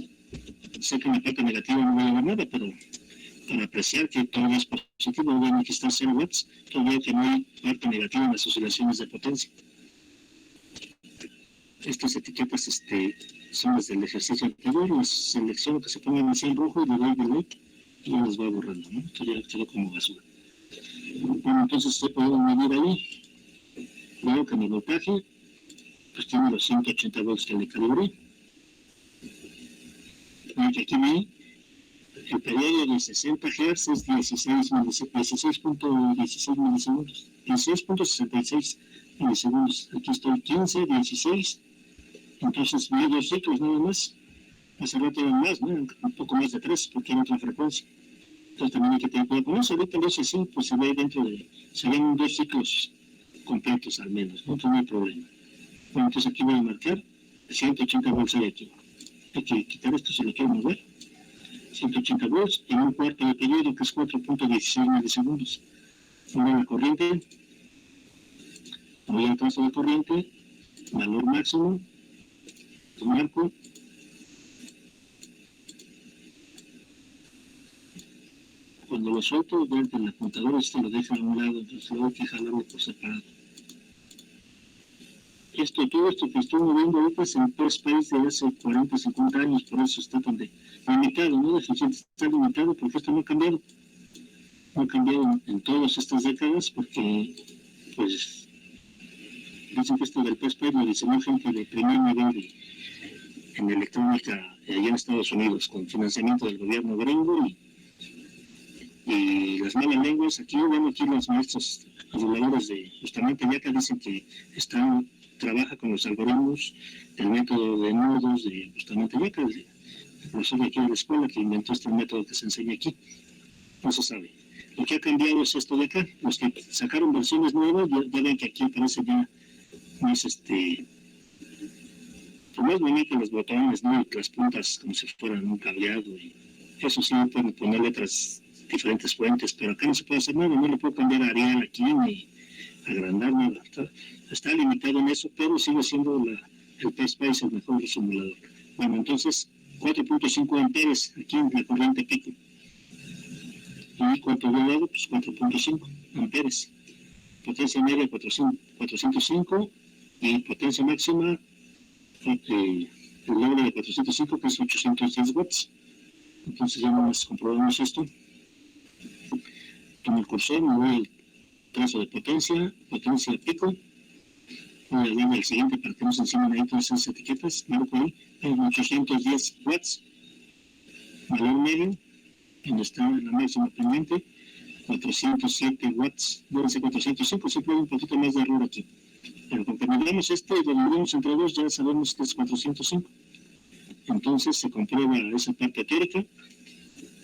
Sé que en la parte negativa no voy a ver nada, pero para apreciar que todavía es positivo, voy a que está 0 watts, todavía que no hay parte negativa en las oscilaciones de potencia. Estas etiquetas son las del ejercicio anterior, las selecciono que se pongan así en rojo y le doy delete y ya las voy borrando, ¿no? Esto ya quedó como basura. Bueno, entonces se puede medir ahí. Veo que mi voltaje pues tiene los 180 volts que le calibré. Y que aquí vi el periodo de 60 Hz es 16.16 milisegundos. 16.66 milisegundos. Aquí estoy 15, 16. Entonces vi 2 ciclos nada más. Hace rato eran más, ¿no? Un poco más de 3 porque era otra frecuencia. Entonces también hay que tener cuidado con eso. Ahorita lo hice así, pues se ve se ven 2 ciclos completos al menos, ¿no? No hay problema. Bueno, entonces aquí voy a marcar 180 volts hay aquí. Hay que quitar esto si lo quiero mover. 180 volts en un cuarto de periodo, que es 4.16 milisegundos. Mover la corriente, voy al trazo de corriente, valor máximo, marco. Cuando lo suelto, vean que el apuntador este lo deja a un lado, entonces luego hay que jalarlo por separado. Todo esto que estoy moviendo ahorita es en PSpace de hace 40, 50 años, por eso está tan limitado, ¿no? Está limitado porque esto no ha cambiado. No ha cambiado en todas estas décadas porque, pues, dicen que esto del PSpace lo diseñó gente de primer nivel en electrónica allá en Estados Unidos, con financiamiento del gobierno gringo y las malas lenguas. Aquí los maestros reguladores de justamente Yaca dicen que trabaja con los algoritmos del método de nodos de justamente Yaca, el profesor de aquí de la escuela que inventó este método que se enseña aquí. No se sabe. Lo que ha cambiado es esto de acá. Los que sacaron versiones nuevas, ya ven que aquí aparece ya más más bonito los botones, ¿no? Y las puntas como si fueran un cableado. Y eso sí, pueden poner letras diferentes fuentes, pero acá no se puede hacer nada. No le puedo cambiar a Arial aquí ni agrandar nada. Está limitado en eso, pero sigue siendo el PSpace el mejor simulador. Bueno, entonces 4.5 amperes aquí en la corriente pico. ¿Y cuánto voy a dar? Pues 4.5 amperes. Potencia media 405 y potencia máxima el doble de 405, que es 810 watts. Entonces ya nomás comprobamos esto. Tomo el cursor, me voy al trazo de potencia pico. Voy a darle al siguiente para que no se enciman ahí todas esas etiquetas. Marco ahí, en 810 watts. Valor medio, donde está la máxima pendiente, 407 watts. Debe ser 405, siempre hay un poquito más de error aquí. Pero conforme veamos esto y lo dividimos entre dos, ya sabemos que es 405. Entonces se comprueba esa parte teórica.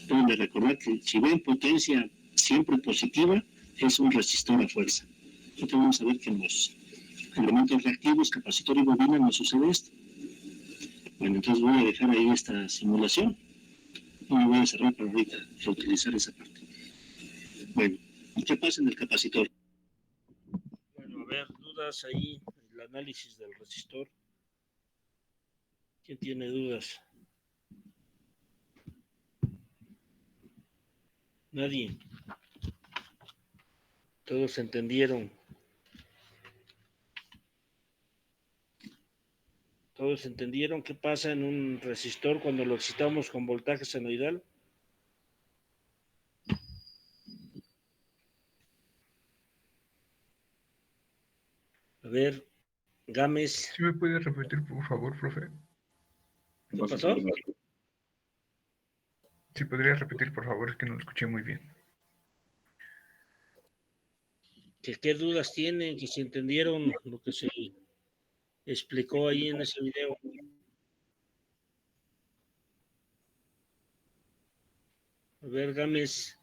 Deben de recordar que si ven potencia siempre positiva, es un resistor a fuerza. Ahorita vamos a ver que en los elementos reactivos, capacitor y bobina, no sucede esto. Bueno, entonces voy a dejar ahí esta simulación. No me voy a cerrar para ahorita reutilizar esa parte. Bueno, ¿qué pasa en el capacitor? Bueno, a ver, dudas ahí, el análisis del resistor. ¿Quién tiene dudas? Nadie. Todos entendieron. Todos entendieron qué pasa en un resistor cuando lo excitamos con voltaje senoidal. A ver, Gámez. ¿Sí me puede repetir, por favor, profe? ¿Qué pasó? Sí, podría repetir, por favor, es que no lo escuché muy bien. ¿Qué dudas tienen? Que si entendieron lo que se explicó ahí en ese video. A ver, Gámez.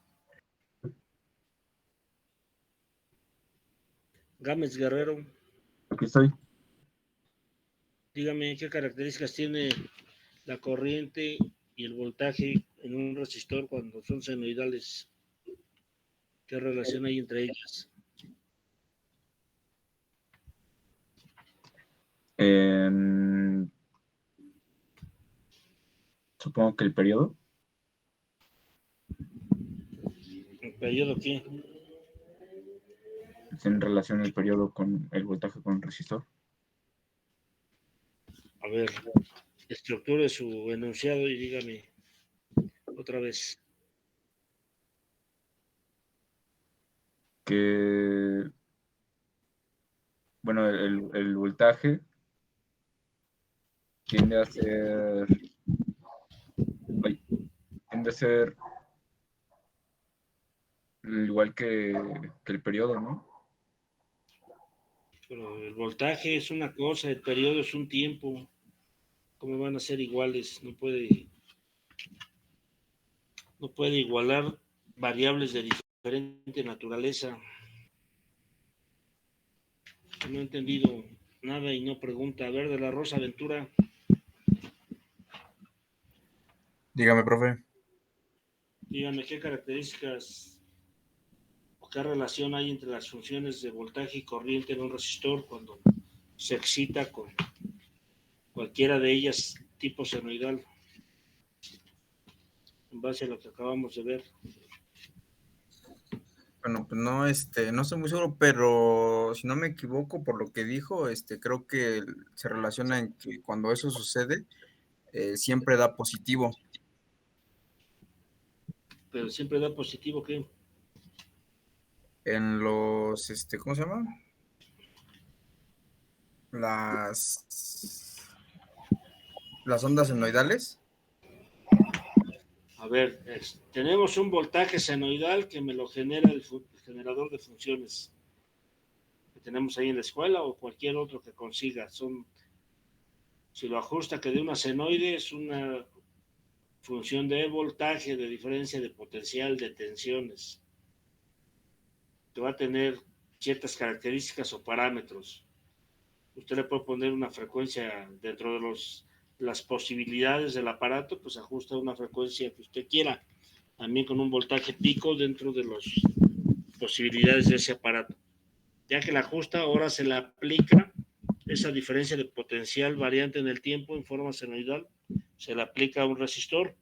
Gámez Guerrero. Aquí estoy. Dígame qué características tiene la corriente y el voltaje en un resistor cuando son senoidales. ¿Qué relación hay entre ellas? Supongo que el periodo. ¿El periodo qué? En relación el periodo con el voltaje con el resistor. A ver, estructure su enunciado y dígame otra vez. Que, bueno, el voltaje tiende a ser igual que el periodo, ¿no? Pero el voltaje es una cosa, el periodo es un tiempo. ¿Cómo van a ser iguales? No puede igualar variables de diferente naturaleza. No he entendido nada y no pregunta. A ver, de la Rosa Ventura. Dígame, profe. Dígame qué características o qué relación hay entre las funciones de voltaje y corriente en un resistor cuando se excita con cualquiera de ellas tipo senoidal, en base a lo que acabamos de ver. Bueno, pues no, no estoy muy seguro, pero si no me equivoco por lo que dijo, creo que se relaciona en que cuando eso sucede, siempre da positivo. Pero siempre da positivo que En los, ¿cómo se llama? Las ondas senoidales. a ver, tenemos un voltaje senoidal que me lo genera el generador de funciones que tenemos ahí en la escuela o cualquier otro que consiga. Si lo ajusta que de una senoide es una función de voltaje, de diferencia de potencial, de tensiones, que va a tener ciertas características o parámetros. Usted le puede poner una frecuencia dentro de las posibilidades del aparato, pues ajusta una frecuencia que usted quiera, también con un voltaje pico dentro de las posibilidades de ese aparato. Ya que la ajusta, ahora se le aplica esa diferencia de potencial variante en el tiempo en forma senoidal, se le aplica a un resistor.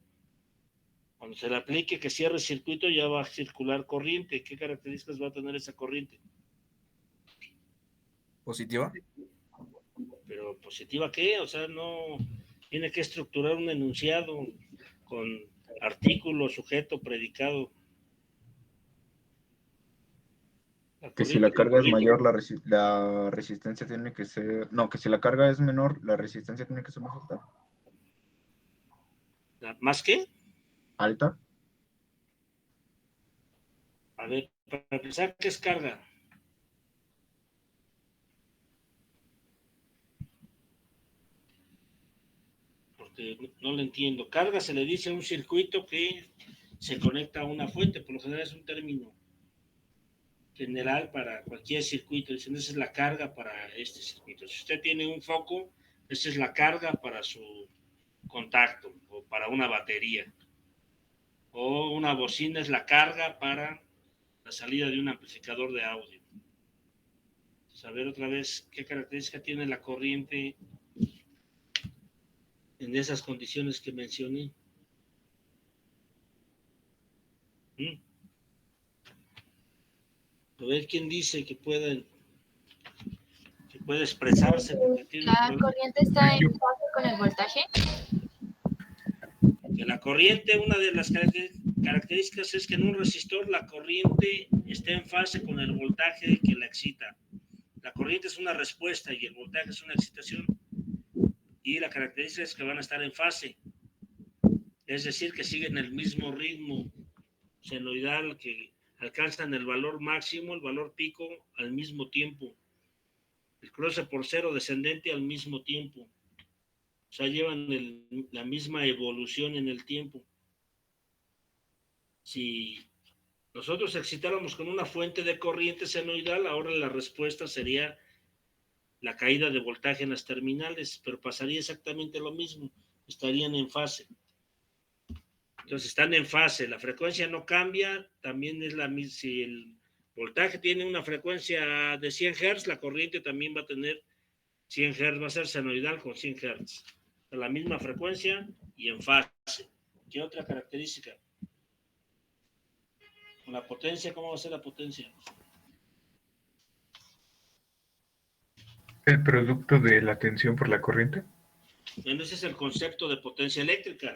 Cuando se le aplique que cierre el circuito, ya va a circular corriente. ¿Qué características va a tener esa corriente? Positiva. Pero positiva, ¿qué? O sea, no tiene que estructurar un enunciado con artículo, sujeto, predicado. La Que si la corriente, carga es mayor, la resistencia tiene que ser... No, que si la carga es menor, la resistencia tiene que ser más alta. ¿más qué? ¿Alta? A ver, para empezar, ¿qué es carga? Porque no lo entiendo. Carga se le dice a un circuito que se conecta a una fuente, por lo general es un término general para cualquier circuito. Dicen, esa es la carga para este circuito. Si usted tiene un foco, esa es la carga para su contacto o para una batería. O una bocina es la carga para la salida de un amplificador de audio. Saber otra vez qué característica tiene la corriente en esas condiciones que mencioné. A ver quién dice que puede expresarse porque tiene ¿La corriente está en fase con el voltaje? que la corriente, una de las características es que en un resistor la corriente está en fase con el voltaje que la excita. La corriente es una respuesta y el voltaje es una excitación. Y la característica es que van a estar en fase. Es decir, que siguen el mismo ritmo senoidal, que alcanzan el valor máximo, el valor pico al mismo tiempo. El cruce por cero descendente al mismo tiempo. O sea, llevan la misma evolución en el tiempo. Si nosotros excitáramos con una fuente de corriente senoidal, ahora la respuesta sería la caída de voltaje en las terminales, pero pasaría exactamente lo mismo, estarían en fase. Entonces están en fase, la frecuencia no cambia, también es la misma. Si el voltaje tiene una frecuencia de 100 Hz, la corriente también va a tener 100 Hz, va a ser senoidal con 100 Hz. La misma frecuencia y en fase. ¿Qué otra característica? Con la potencia, ¿cómo va a ser la potencia? El producto de la tensión por la corriente. Bueno, ese es el concepto de potencia eléctrica.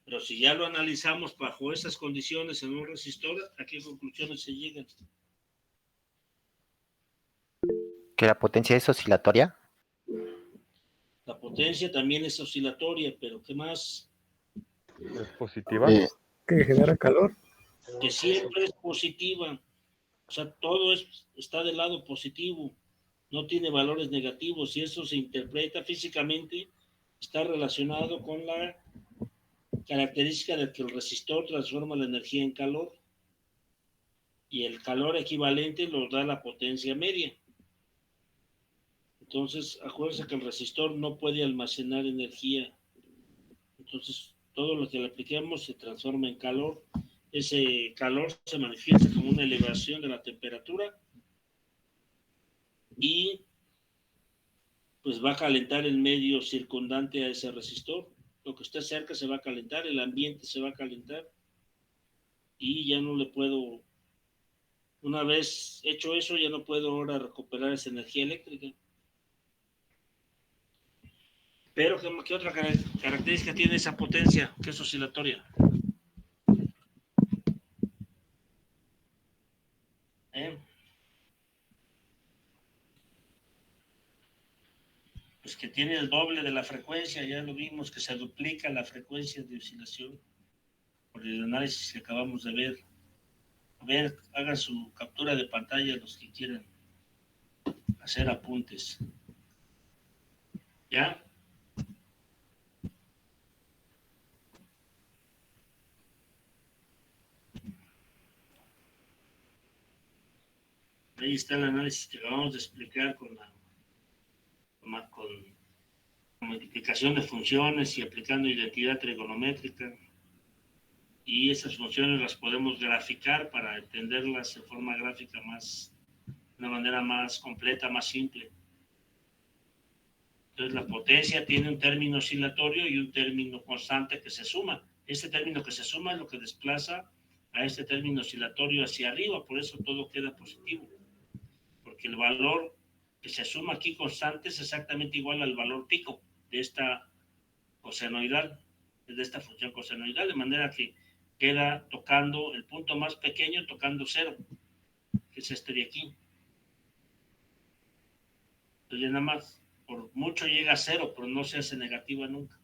Pero si ya lo analizamos bajo esas condiciones en un resistor, ¿a qué conclusiones se llegan? ¿Que la potencia es oscilatoria? La potencia también es oscilatoria, pero ¿qué más? ¿Es positiva? Que genera calor. Que siempre es positiva. O sea, todo está del lado positivo. No tiene valores negativos. Y eso se interpreta físicamente, está relacionado con la característica de que el resistor transforma la energía en calor. Y el calor equivalente lo da la potencia media. Entonces, acuérdense que el resistor no puede almacenar energía. Entonces, todo lo que le apliquemos se transforma en calor. Ese calor se manifiesta como una elevación de la temperatura y pues va a calentar el medio circundante a ese resistor. Lo que esté cerca se va a calentar, el ambiente se va a calentar y ya no le puedo, una vez hecho eso, ya no puedo ahora recuperar esa energía eléctrica. Pero, ¿qué otra característica tiene esa potencia que es oscilatoria? Pues que tiene el doble de la frecuencia, ya lo vimos, que se duplica la frecuencia de oscilación por el análisis que acabamos de ver. A ver, hagan su captura de pantalla los que quieran hacer apuntes. ¿Ya? Ahí está el análisis que acabamos de explicar con multiplicación de funciones y aplicando identidad trigonométrica. Y esas funciones las podemos graficar para entenderlas de forma gráfica de una manera más completa, más simple. Entonces la potencia tiene un término oscilatorio y un término constante que se suma. Este término que se suma es lo que desplaza a este término oscilatorio hacia arriba, por eso todo queda positivo. Porque el valor que se suma aquí constante es exactamente igual al valor pico de esta cosenoidal, de esta función cosenoidal, de manera que queda tocando el punto más pequeño, tocando cero, que es este de aquí. Entonces nada más, por mucho llega a cero, pero no se hace negativa nunca.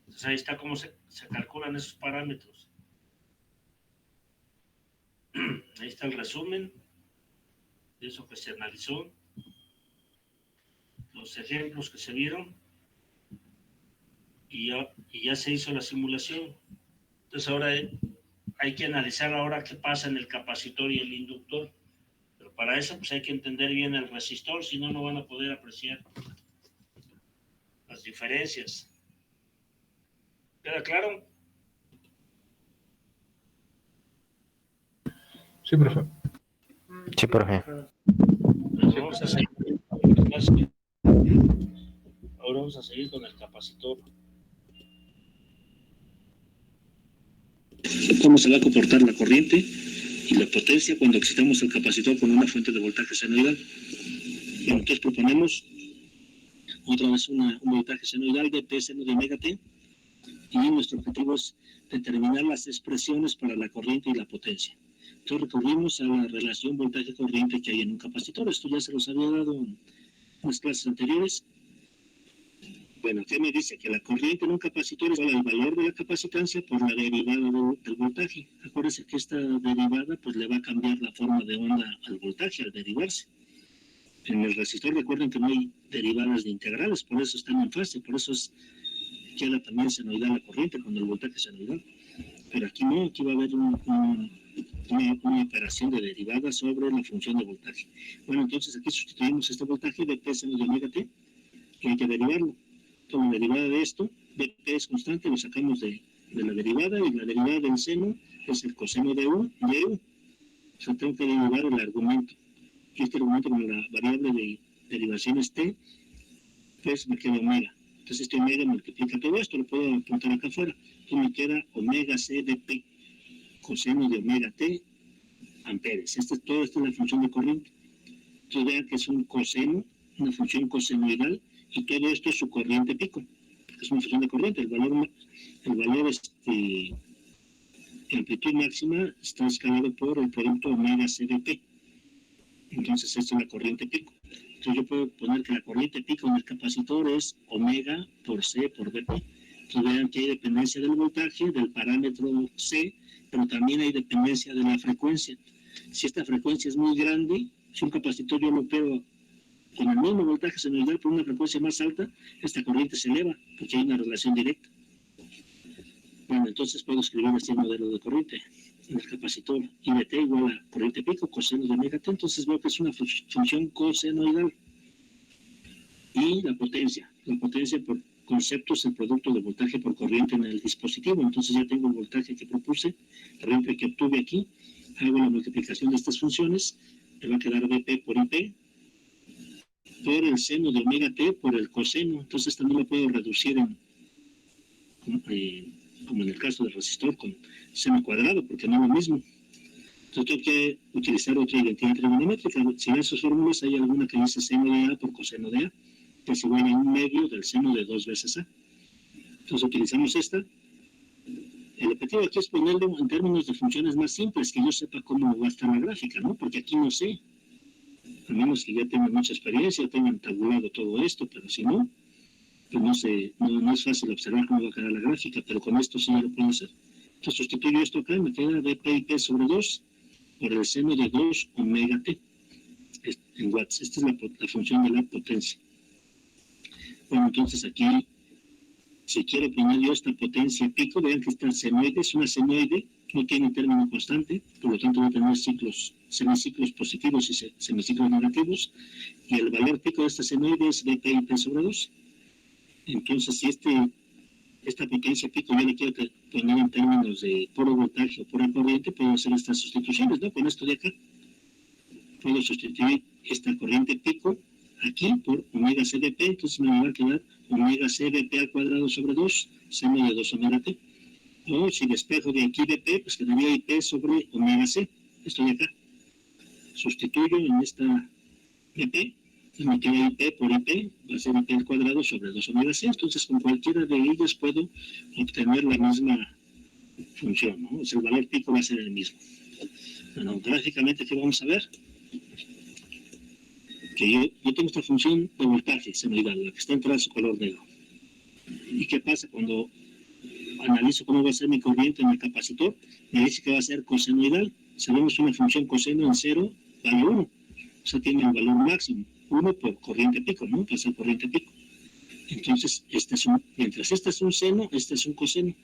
Entonces ahí está cómo se calculan esos parámetros. Ahí está el resumen de eso que se analizó, los ejemplos que se vieron y ya se hizo la simulación. Entonces ahora hay que analizar ahora qué pasa en el capacitor y el inductor. Pero para eso pues hay que entender bien el resistor, si no, no van a poder apreciar las diferencias. ¿Queda claro? Sí, profe. Sí, profe. Pues vamos a seguir. Ahora vamos a seguir con el capacitor. ¿Cómo se va a comportar la corriente y la potencia cuando excitamos el capacitor con una fuente de voltaje senoidal? Bueno, entonces proponemos otra vez un voltaje senoidal de P seno de omega T, y nuestro objetivo es determinar las expresiones para la corriente y la potencia. Entonces recurrimos a la relación voltaje-corriente que hay en un capacitor. Esto ya se los había dado en las clases anteriores. Bueno, ¿qué me dice? Que la corriente en un capacitor es igual al valor de la capacitancia por la derivada del voltaje. Acuérdense que esta derivada pues le va a cambiar la forma de onda al voltaje al derivarse. En el resistor recuerden que no hay derivadas de integrales, por eso están en fase, por eso queda también senoidal la corriente cuando el voltaje es senoidal. Pero aquí no, aquí va a haber una operación de derivada sobre la función de voltaje. Bueno, entonces aquí sustituimos este voltaje de P seno de omega T, que hay que derivarlo. Con la derivada de esto, P es constante, lo sacamos de la derivada, y la derivada del seno es el coseno de U y U. O sea, tengo que derivar el argumento. Y este argumento con la variable de derivaciones T, pues me queda omega. Entonces este omega multiplica todo esto, lo puedo apuntar acá afuera. Entonces me queda omega C de P, coseno de omega T, amperes. Todo esto es la función de corriente. Entonces vean que es un coseno, una función cosenoidal, y todo esto es su corriente pico. Es una función de corriente. El valor amplitud máxima está escalado por el producto omega C de P. Entonces esta es la corriente pico. Entonces yo puedo poner que la corriente pico en el capacitor es omega por C por Dp. Entonces vean que hay dependencia del voltaje, del parámetro C, pero también hay dependencia de la frecuencia. Si esta frecuencia es muy grande, si un capacitor yo lo opero con el mismo voltaje senoidal por una frecuencia más alta, esta corriente se eleva, porque hay una relación directa. Bueno, entonces puedo escribir este modelo de corriente en el capacitor. I de T igual a corriente pico, coseno de omega T. Entonces veo que es una función cosenoidal. Y la potencia conceptos el producto de voltaje por corriente en el dispositivo. Entonces ya tengo el voltaje que propuse, la corriente que obtuve aquí, hago la multiplicación de estas funciones, me va a quedar Vp por Ip por el seno de omega t por el coseno. Entonces también lo puedo reducir como en el caso del resistor, con seno cuadrado, porque no es lo mismo. Entonces tengo que utilizar otra identidad trigonométrica. Si en esas fórmulas hay alguna que dice seno de A por coseno de A, que es igual a 1/2 del seno de 2 veces A. Entonces utilizamos esta. El objetivo aquí es ponerlo en términos de funciones más simples, que yo sepa cómo va a estar la gráfica, ¿no? Porque aquí no sé, a menos que ya tengan mucha experiencia, tengan tabulado todo esto, pero si no, pues no sé, no es fácil observar cómo va a quedar la gráfica, pero con esto sí ya lo puedo hacer. Entonces sustituyo esto acá, me queda dp/p sobre 2 por el seno de 2 omega t en watts. Esta es la función de la potencia. Bueno, entonces aquí, si quiero poner yo esta potencia pico, vean que esta senoide es una senoide, no tiene término constante, por lo tanto va a tener semiciclos positivos y semiciclos negativos, y el valor pico de esta senoide es dp/p sobre 2. Entonces, si esta potencia pico yo le quiero poner en términos de puro voltaje o pura corriente, puedo hacer estas sustituciones, ¿no? Con esto de acá, puedo sustituir esta corriente pico aquí por omega cdp, entonces me va a quedar omega cdp al cuadrado sobre 2, seno de 2 omega t. O si despejo de aquí dp, pues quedaría ip sobre omega c, esto de acá. Sustituyo en esta dp, y me queda ip por ip, va a ser ip al cuadrado sobre 2 omega c. Entonces con cualquiera de ellas puedo obtener la misma función, ¿no? O sea, el valor pico va a ser el mismo. Bueno, gráficamente, ¿qué vamos a ver? Que yo tengo esta función de voltaje senoidal, la que está en trazo color negro. ¿Y qué pasa cuando analizo cómo va a ser mi corriente en el capacitor? Me dice que va a ser cosenoidal. Sabemos una función coseno en 0 vale 1. O sea, tiene el valor máximo. 1 por corriente pico, ¿no? Va a ser corriente pico. Entonces, mientras este es un seno, este es un coseno.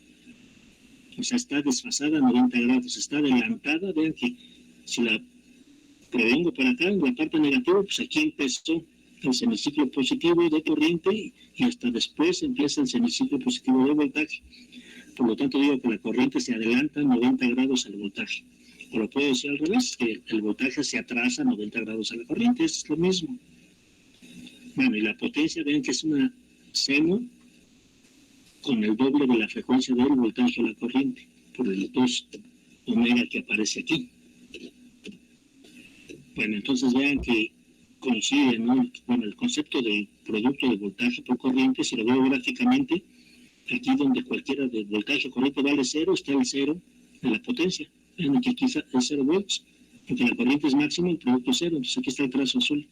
O sea, está desfasada a 90 grados, está adelantada. Vean que si la prevengo por acá, en la parte negativa, pues aquí empezó el semiciclo positivo de corriente y hasta después empieza el semiciclo positivo de voltaje. Por lo tanto, digo que la corriente se adelanta 90 grados al voltaje. O lo puedo decir al revés, que el voltaje se atrasa 90 grados a la corriente, es lo mismo. Bueno, y la potencia, vean que es una seno con el doble de la frecuencia del voltaje a la corriente, por el 2 omega que aparece aquí. Bueno, entonces vean que coincide, ¿no? Bueno, el concepto de producto de voltaje por corriente, si lo veo gráficamente, aquí donde cualquiera de voltaje o corriente vale 0, está el 0 de la potencia. Vean que aquí es 0 volts, porque la corriente es máxima, el producto es 0, entonces aquí está el trazo azul,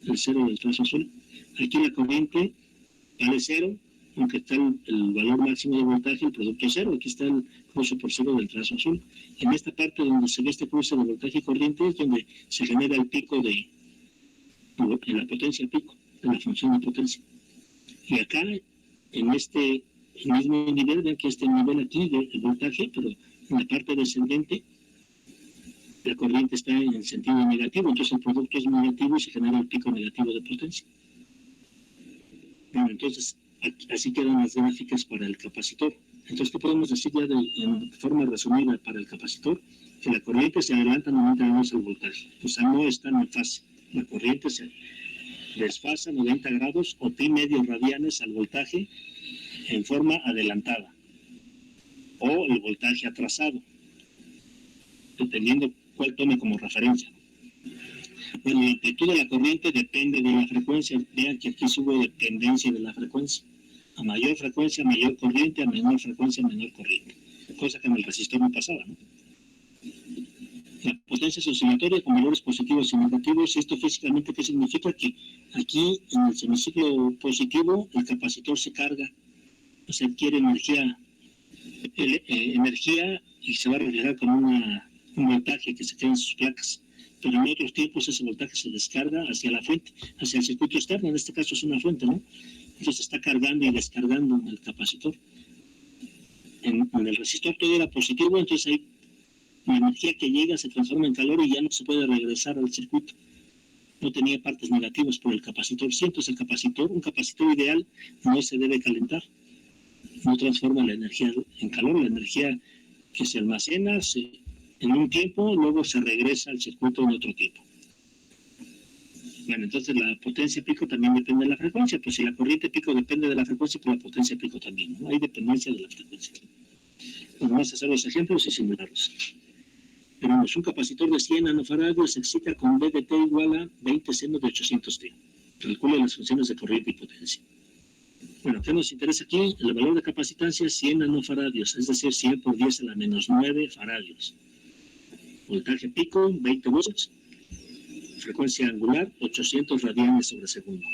el 0 del trazo azul. Aquí la corriente vale 0, aunque está el valor máximo de voltaje, el producto es 0, aquí está el cruce por 0 del trazo azul. En esta parte donde se ve este cruce de voltaje y corriente es donde se genera el pico de la potencia pico, de la función de potencia. Y acá, en este mismo nivel, vean que este nivel aquí de voltaje, pero en la parte descendente, la corriente está en sentido negativo, entonces el producto es negativo y se genera el pico negativo de potencia. Bueno, entonces, así quedan las gráficas para el capacitor. Entonces, ¿qué podemos decir ya en forma resumida para el capacitor? Que la corriente se adelanta 90 grados al voltaje. O sea, no está en fase. La corriente se desfasa 90 grados o pi medios radianes al voltaje en forma adelantada. O el voltaje atrasado, dependiendo cuál tome como referencia. Bueno, la amplitud de la corriente depende de la frecuencia. Vean que aquí sube dependencia de la frecuencia. A mayor frecuencia, mayor corriente, a menor frecuencia, menor corriente. Cosa que en el resistor no pasaba, ¿no? La potencia es oscilatoria con valores positivos y negativos. ¿Esto físicamente qué significa? Que aquí en el semiciclo positivo el capacitor se carga, o sea, adquiere energía y se va a reflejar con un voltaje que se queda en sus placas. Pero en otros tiempos ese voltaje se descarga hacia la fuente, hacia el circuito externo. En este caso es una fuente, ¿no? Entonces está cargando y descargando el capacitor. En el resistor todo era positivo, entonces ahí la energía que llega se transforma en calor y ya no se puede regresar al circuito. no tenía partes negativas por el capacitor. Sí, entonces un capacitor ideal no se debe calentar, no transforma la energía en calor, la energía que se almacena en un tiempo, luego se regresa al circuito en otro tiempo. Bueno, entonces la potencia pico también depende de la frecuencia, pues si la corriente pico depende de la frecuencia, pues la potencia pico también, ¿no? Hay dependencia de la frecuencia. Vamos a hacer los ejemplos y simularlos. Tenemos un capacitor de 100 nanofaradios, se excita con V de T igual a 20 senos de 800T. Calcula las funciones de corriente y potencia. Bueno, ¿qué nos interesa aquí? El valor de capacitancia 100 nanofaradios, es decir, 100 por 10 a la menos 9 faradios. Voltaje pico, 20 volts. Frecuencia angular, 800 radianes sobre segundo.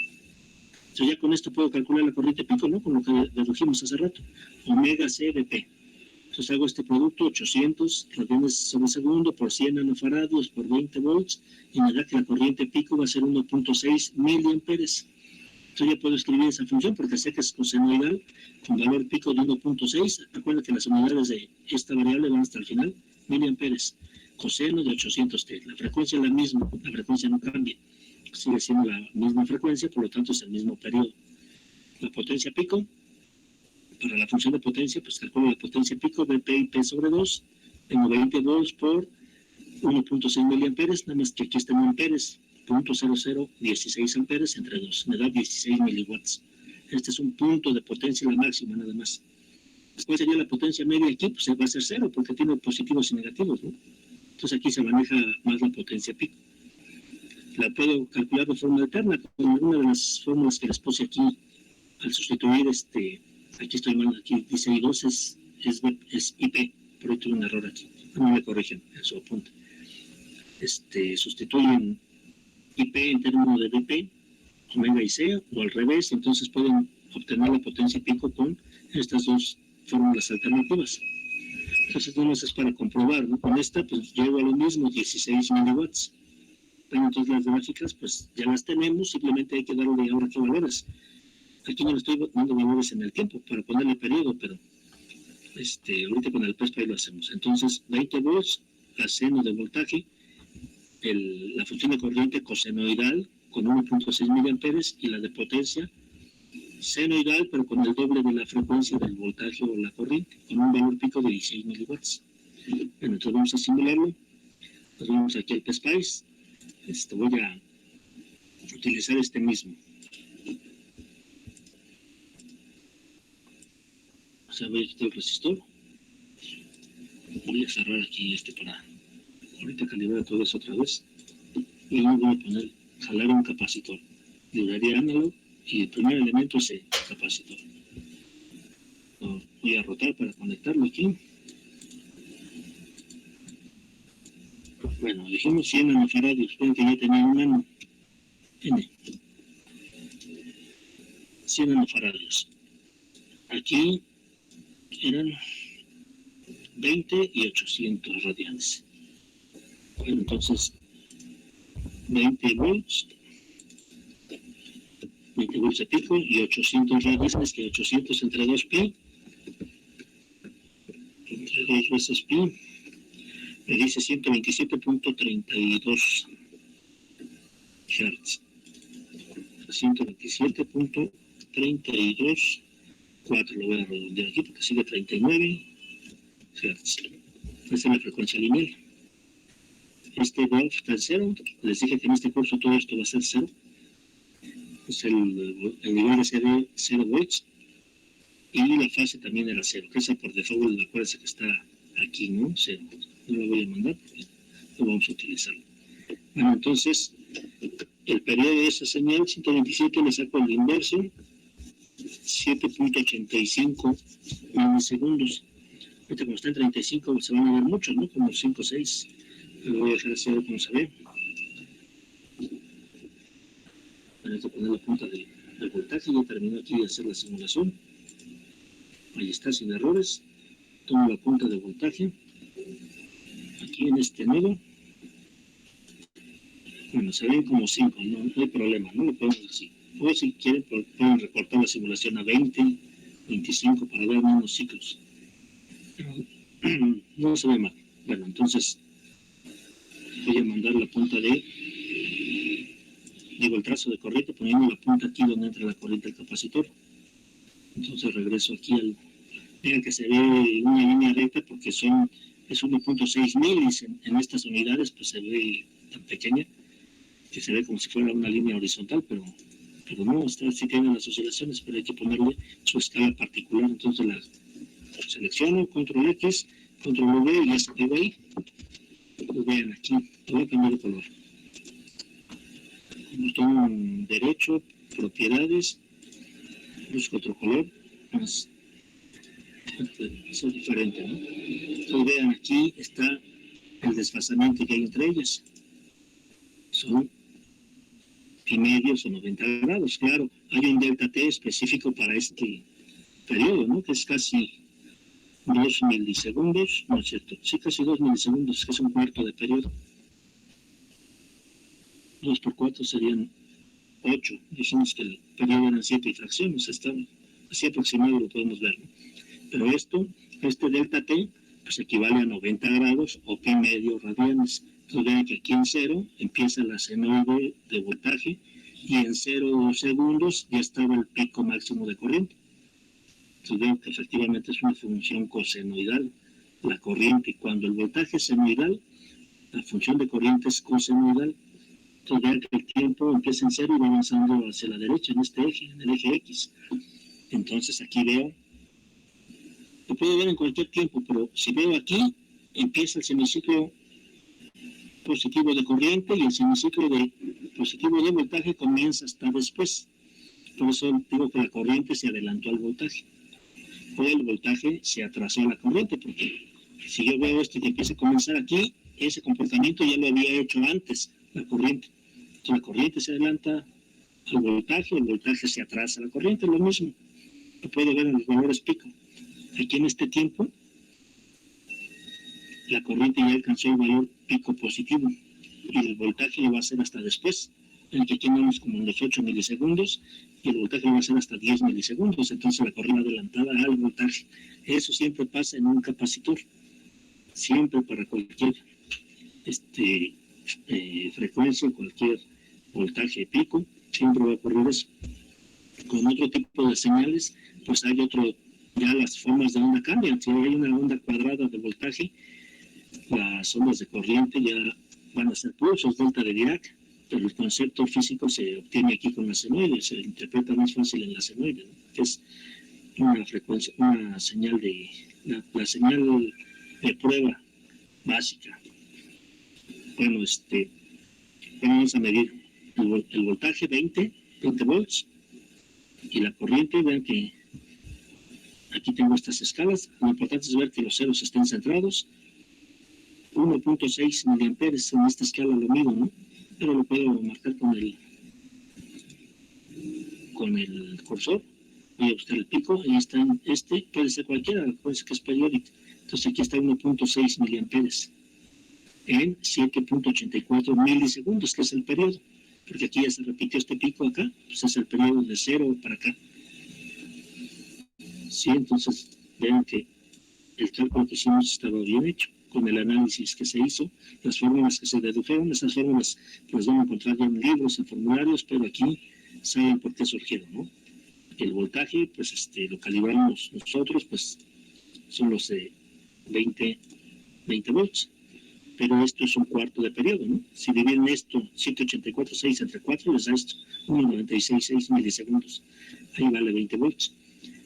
Entonces ya con esto puedo calcular la corriente pico, ¿no? Con lo que dedujimos hace rato. Omega C de P. Entonces hago este producto, 800 radianes sobre segundo por 100 nanofaradios por 20 volts, y me da que la corriente pico va a ser 1.6 miliamperes. Entonces ya puedo escribir esa función porque sé que es cosenoidal con valor pico de 1.6. Recuerda que las unidades de esta variable van hasta el final, miliamperes. Coseno de 800T. La frecuencia es la misma, la frecuencia no cambia. Sigue siendo la misma frecuencia, por lo tanto es el mismo periodo. La potencia pico, para la función de potencia, pues calculo la potencia pico, Vp y P sobre 2. Tengo 20 volts por 1.6 miliamperes, nada más que aquí están amperes, 0.0016 amperes entre 2, me da 16 miliwatts. Este es un punto de potencia, la máxima nada más. Después sería la potencia media aquí, pues va a ser 0, porque tiene positivos y negativos, ¿no? Entonces aquí se maneja más la potencia pico. La puedo calcular de forma eterna con una de las fórmulas que les puse aquí al sustituir aquí estoy mal, aquí dice I2 es IP, pero tuve un error aquí, no me corrigen en su apunte. Sustituyen IP en términos de dp, omega y C, o al revés, entonces pueden obtener la potencia pico con estas dos fórmulas alternativas. Entonces no es para comprobar, ¿no? Con esta pues llego a lo mismo, 16 miliwatts. Bueno, entonces las gráficas pues ya las tenemos, simplemente hay que darle ahora qué valores. Aquí no le estoy dando valores en el tiempo para ponerle periodo, pero ahorita con el PSPI lo hacemos. Entonces 20 volts a seno de voltaje, la función de corriente cosenoidal con 1.6 miliamperes y la de potencia senoidal, pero con el doble de la frecuencia del voltaje o la corriente, con un valor pico de 16 miliwatts. Bueno, entonces vamos a simularlo. Nos vamos aquí al PSPICE. Voy a utilizar este mismo. O sea, voy a quitar el resistor. Voy a cerrar aquí para ahorita calibrar todo eso otra vez. Y luego voy a jalar un capacitor. Librería análogo. Y el primer elemento es el capacitor. Voy a rotar para conectarlo aquí. Bueno, dijimos 100 nanofaradios. Ven que ya tenía un nano. N. 100 nanofaradios. Aquí eran 20 y 800 radianes. Bueno, entonces 20 volts. 20 volts de pico y 800 radianes, que 800 entre 2pi, entre 2 veces pi, me dice 127.32 Hz. 127.32, 4 lo voy a redondear aquí porque sigue 39 Hz. Esta es la frecuencia lineal. Valve está en 0, les dije que en este curso todo esto va a ser 0. Pues el nivel de 0 volts y la fase también era 0, que esa por default, acuérdense que está aquí, ¿no? 0. No lo voy a mandar porque no vamos a utilizarlo. Bueno, entonces, el periodo de esa señal, 127, le saco el inverso, 7.85 milisegundos. Ahorita como está en 35 se van a ver muchos, ¿no? Como 5 o 6. Lo voy a dejar así como se ve. Hay que poner la punta del voltaje. Ya terminé aquí de hacer la simulación. Ahí está, sin errores. Tomo la punta de voltaje aquí en este nodo. Bueno, se ven como 5, no hay problema, no lo podemos así. O si quieren pueden recortar la simulación a 20, 25 para ver menos ciclos. Pero no se ve mal. Bueno, entonces voy a mandar la punta de el trazo de corriente, poniendo la punta aquí donde entra la corriente del capacitor. Entonces regreso aquí vean que se ve una línea recta porque es 1.6 milis en estas unidades, pues se ve tan pequeña que se ve como si fuera una línea horizontal, pero no, sí tiene las oscilaciones, pero hay que ponerle su escala particular. Entonces la selecciono, control X, control V y ya se pega ahí. Lo vean aquí, voy a cambiar de color. Botón derecho, propiedades, busco otro color, más eso es diferente, ¿no? Entonces vean, aquí está el desfasamiento que hay entre ellas. Son pi medios o 90 grados. Claro, hay un delta T específico para este periodo, ¿no? Que es casi 2 milisegundos, no es cierto, sí, casi 2 milisegundos, que es un cuarto de periodo. 2 por 4 serían 8. Dijimos que el periodo eran 7 fracciones, está así aproximado, lo podemos ver, ¿no? Pero este delta T, pues equivale a 90 grados o pi medio radianes. Entonces vean que aquí en 0 empieza la senoide de voltaje y en 0 segundos ya estaba el pico máximo de corriente. Entonces vean que efectivamente es una función cosenoidal la corriente, y cuando el voltaje es senoidal, la función de corriente es cosenoidal. Entonces vean que el tiempo empieza en 0 y va avanzando hacia la derecha en este eje, en el eje X. Entonces aquí veo, lo puedo ver en cualquier tiempo, pero si veo aquí, empieza el semiciclo positivo de corriente y el semiciclo positivo de voltaje comienza hasta después. Por eso digo que la corriente se adelantó al voltaje. O el voltaje se atrasó a la corriente, porque si yo veo esto que empieza a comenzar aquí, ese comportamiento ya lo había hecho antes la corriente. Entonces la corriente se adelanta al voltaje, el voltaje se atrasa a la corriente, lo mismo. Lo puedo ver en los valores pico. Aquí en este tiempo, la corriente ya alcanzó el valor pico positivo y el voltaje lo va a hacer hasta después, en el que aquí andamos como en los 8 milisegundos y el voltaje lo va a hacer hasta 10 milisegundos, entonces la corriente adelantada al voltaje. Eso siempre pasa en un capacitor, siempre para cualquier frecuencia, cualquier voltaje pico, siempre va a ocurrir eso. Con otro tipo de señales, pues hay ya las formas de onda cambian. Si hay una onda cuadrada de voltaje, las ondas de corriente ya van a ser pulsos, delta de Dirac, pero el concepto físico se obtiene aquí con la senoide, se interpreta más fácil en la senoide, ¿no? Que es una frecuencia, una señal la señal de prueba básica. Bueno, vamos a medir el voltaje 20 volts y la corriente. Vean que aquí tengo estas escalas. Lo importante es ver que los ceros estén centrados. 1.6 miliamperes en esta escala lo mido, ¿no? Pero lo puedo marcar con el cursor. Voy a buscar el pico. Ahí está puede ser cualquiera, puede ser que es periódico. Entonces aquí está 1.6 miliamperes en 7.84 milisegundos, que es el periodo. Porque aquí ya se repitió este pico acá, pues es el periodo de 0 para acá. Sí, entonces vean que el cálculo que hicimos estaba bien hecho, con el análisis que se hizo, las fórmulas que se dedujeron. Esas fórmulas las van a encontrar ya en libros, en formularios, pero aquí saben por qué surgieron, ¿no? El voltaje, pues lo calibramos nosotros, pues son los 20 volts. Pero esto es un cuarto de periodo, ¿no? Si dividen esto, 184.6 entre 4, les da esto, 1.96.6 milisegundos. Ahí vale 20 volts.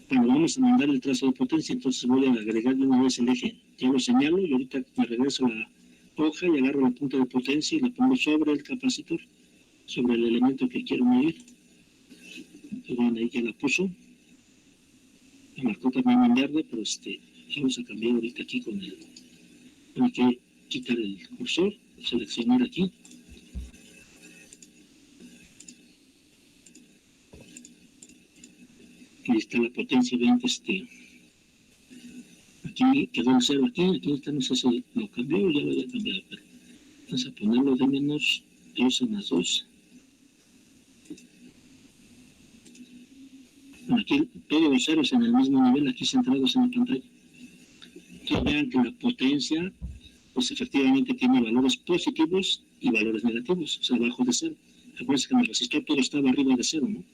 Bueno, vamos a mandar el trazo de potencia, entonces voy a agregar de una vez el eje. Ya lo señalo y ahorita me regreso a la hoja y agarro la punta de potencia y la pongo sobre el capacitor, sobre el elemento que quiero medir. Entonces, bueno, ahí ya la puso. La marcó también en verde, pero vamos a cambiar ahorita aquí con el... Hay que quitar el cursor, seleccionar aquí. Ahí está la potencia, vean que aquí quedó el 0 aquí está, no sé si lo cambió o ya lo había cambiado, pero vamos a ponerlo de menos 2 a más 2. Bueno, aquí todos los ceros en el mismo nivel, aquí centrados en la pantalla. Entonces vean que la potencia, pues efectivamente tiene valores positivos y valores negativos, o sea, abajo de 0. Acuérdense que en el resistor todo estaba arriba de cero, ¿no?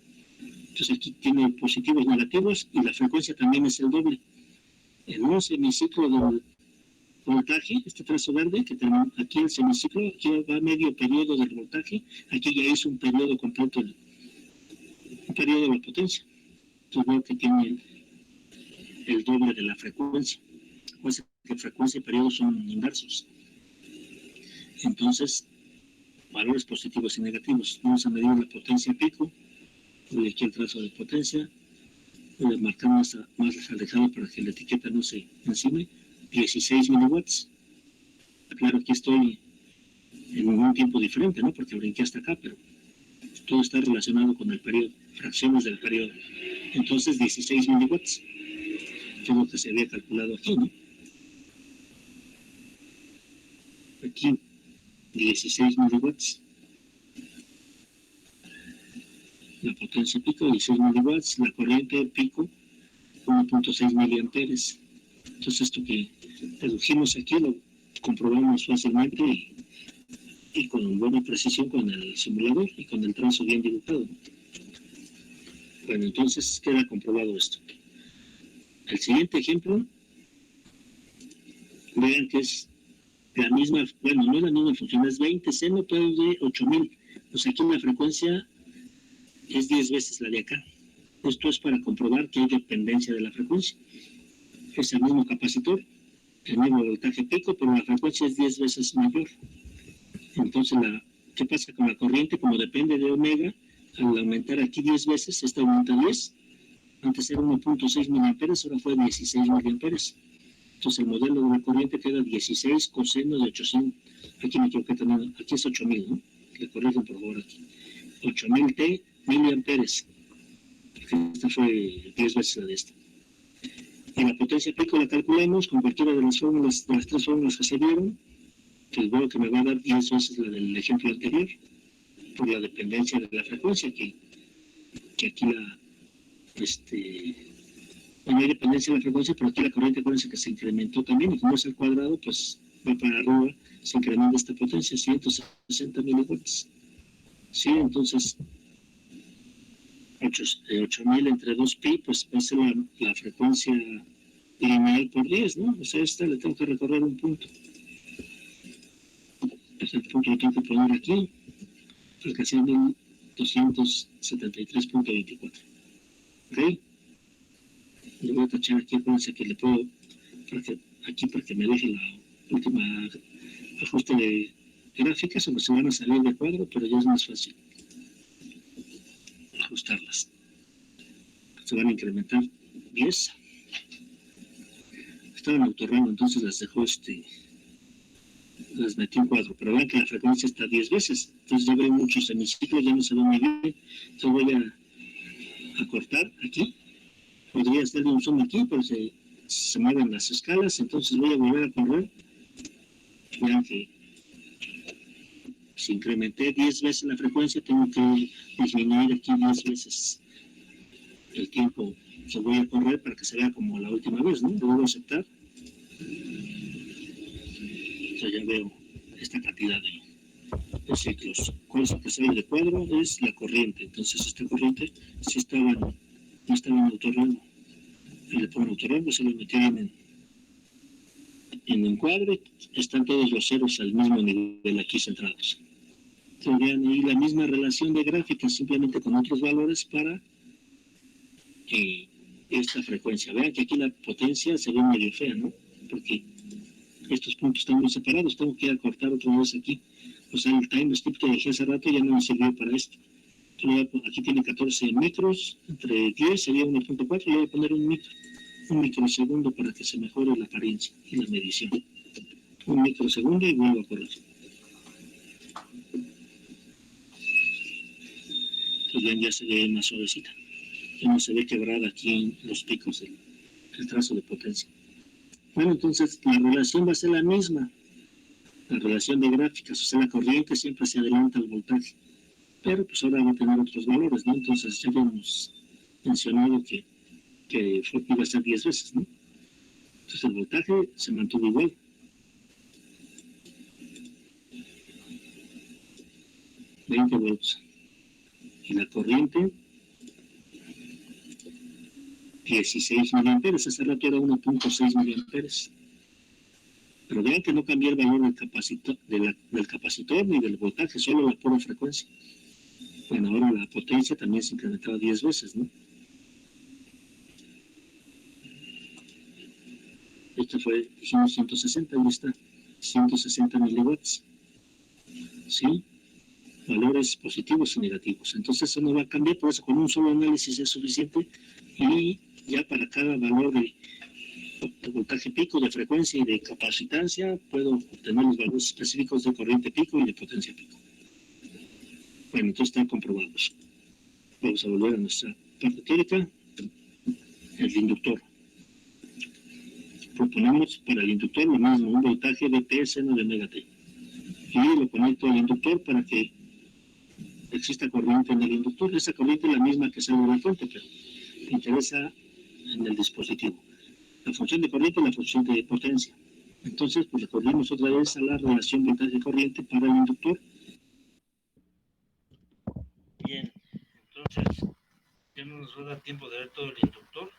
Entonces aquí tiene positivos, negativos, y la frecuencia también es el doble. En un semiciclo del voltaje, este trazo verde, que tenemos aquí el semiciclo, aquí va medio periodo del voltaje, aquí ya hizo un periodo completo, un periodo de la potencia. Entonces veo que tiene el doble de la frecuencia. Pues que frecuencia y periodo son inversos. Entonces, valores positivos y negativos. Vamos a medir la potencia pico. Voy aquí el trazo de potencia. Voy a marcar más alejado para que la etiqueta no se encime. 16 miliwatts. Claro, aquí estoy en un tiempo diferente, ¿no? Porque brinqué hasta acá, pero todo está relacionado con el periodo, fracciones del periodo. Entonces, 16 miliwatts, que es lo que se había calculado aquí, ¿no? Aquí, 16 miliwatts. La potencia pico, 16 miliwatts. La corriente pico, 1.6 miliamperes. Entonces, esto que dedujimos aquí lo comprobamos fácilmente y con buena precisión con el simulador y con el trazo bien dibujado. Bueno, entonces queda comprobado esto. El siguiente ejemplo, vean que es la misma, bueno, no es la misma función, es 20 seno de 8000. Pues aquí la frecuencia es 10 veces la de acá. Esto es para comprobar que hay dependencia de la frecuencia. Es el mismo capacitor, el mismo voltaje pico, pero la frecuencia es 10 veces mayor. Entonces, ¿qué pasa con la corriente? Como depende de omega, al aumentar aquí 10 veces, esta aumenta 10. Antes era 1.6 miliamperes, ahora fue 16 miliamperes. Entonces, el modelo de la corriente queda 16 coseno de 800. Aquí me equivoqué también, aquí es 8000, ¿no? Le corrigen por favor aquí. 8000 T miliamperes. Esta fue 10 veces la de esta. Y la potencia pico la calculamos con cualquiera de las fórmulas, de las tres fórmulas que se dieron, que veo que me va a dar 10 veces la del ejemplo anterior, por la dependencia de la frecuencia, que aquí no hay dependencia de la frecuencia, pero aquí la corriente, acuérdense que se incrementó también, y como es al cuadrado, pues va para arriba, se incrementa esta potencia, 160 miliwatts. Sí, entonces 8000 entre 2pi, pues va a ser la frecuencia lineal por 10, ¿no? O sea, esta le tengo que recorrer un punto. Este punto lo tengo que poner aquí, fracción 273.24. ¿Ok? Le voy a tachar aquí, acuérdense que le puedo, para que me deje la última ajuste de gráficas, o se van a salir de cuadro, pero ya es más fácil ajustarlas. Se van a incrementar 10. Estaban autorrando, entonces las dejó las metí en cuadro, pero vean que la frecuencia está 10 veces. Entonces ya veo muchos semiciclos, ya no se ve muy bien. Entonces voy a cortar aquí. Podría hacerle un zoom aquí, pero se mueven las escalas, entonces voy a volver a correr. Vean que si incrementé 10 veces la frecuencia, tengo que disminuir aquí 10 veces el tiempo que voy a correr para que se vea como la última vez, ¿no? Debo aceptar. Entonces ya veo esta cantidad de ciclos. ¿Cuál es el que sale de cuadro? Es la corriente. Entonces esta corriente sí no estaba en autorrango. Y le pongo autorrango, se lo metí en encuadre, están todos los ceros al mismo nivel aquí centrados. Entonces vean ahí la misma relación de gráficas, simplemente con otros valores para esta frecuencia. Vean que aquí la potencia se ve medio fea, ¿no? Porque estos puntos están muy separados, tengo que acortar otra vez aquí. O sea, el time skip que dejé hace rato ya no me sirvió para esto. Entonces, aquí tiene 14 micros, entre 10 sería 1.4, le voy a poner un microsegundo para que se mejore la apariencia y la medición. Un microsegundo y vuelvo a correr. Entonces ya se ve más suavecita. Ya no se ve quebrada aquí en los picos el trazo de potencia. Bueno, entonces la relación va a ser la misma. La relación de gráficas, o sea, la corriente siempre se adelanta al voltaje. Pero pues ahora va a tener otros valores, ¿no? Entonces ya habíamos mencionado que iba a ser 10 veces, ¿no? Entonces el voltaje se mantuvo igual. $20 volts. y la corriente 16 miliamperes, hace rato era 1.6 miliamperes. Pero vean que no cambié el valor del capacitor, del capacitor ni del voltaje, solo la pura frecuencia. Bueno, ahora la potencia también se incrementaba 10 veces, ¿no? Esto fue, dijimos 160, ahí está, 160 miliwatts. ¿Sí? Valores positivos y negativos. Entonces eso no va a cambiar, por eso con un solo análisis es suficiente y ya para cada valor de voltaje pico, de frecuencia y de capacitancia puedo obtener los valores específicos de corriente pico y de potencia pico. Bueno, entonces están comprobados. Vamos a volver a nuestra parte teórica. El inductor. Proponemos para el inductor lo mismo, un voltaje de P seno de omega T. Y lo conecto al inductor para que exista corriente en el inductor. Esa corriente es la misma que sale de la fuente, pero me interesa en el dispositivo. La función de corriente y la función de potencia. Entonces, pues recordemos otra vez a la relación voltaje-corriente para el inductor. Bien, entonces ya no nos va a dar tiempo de ver todo el inductor.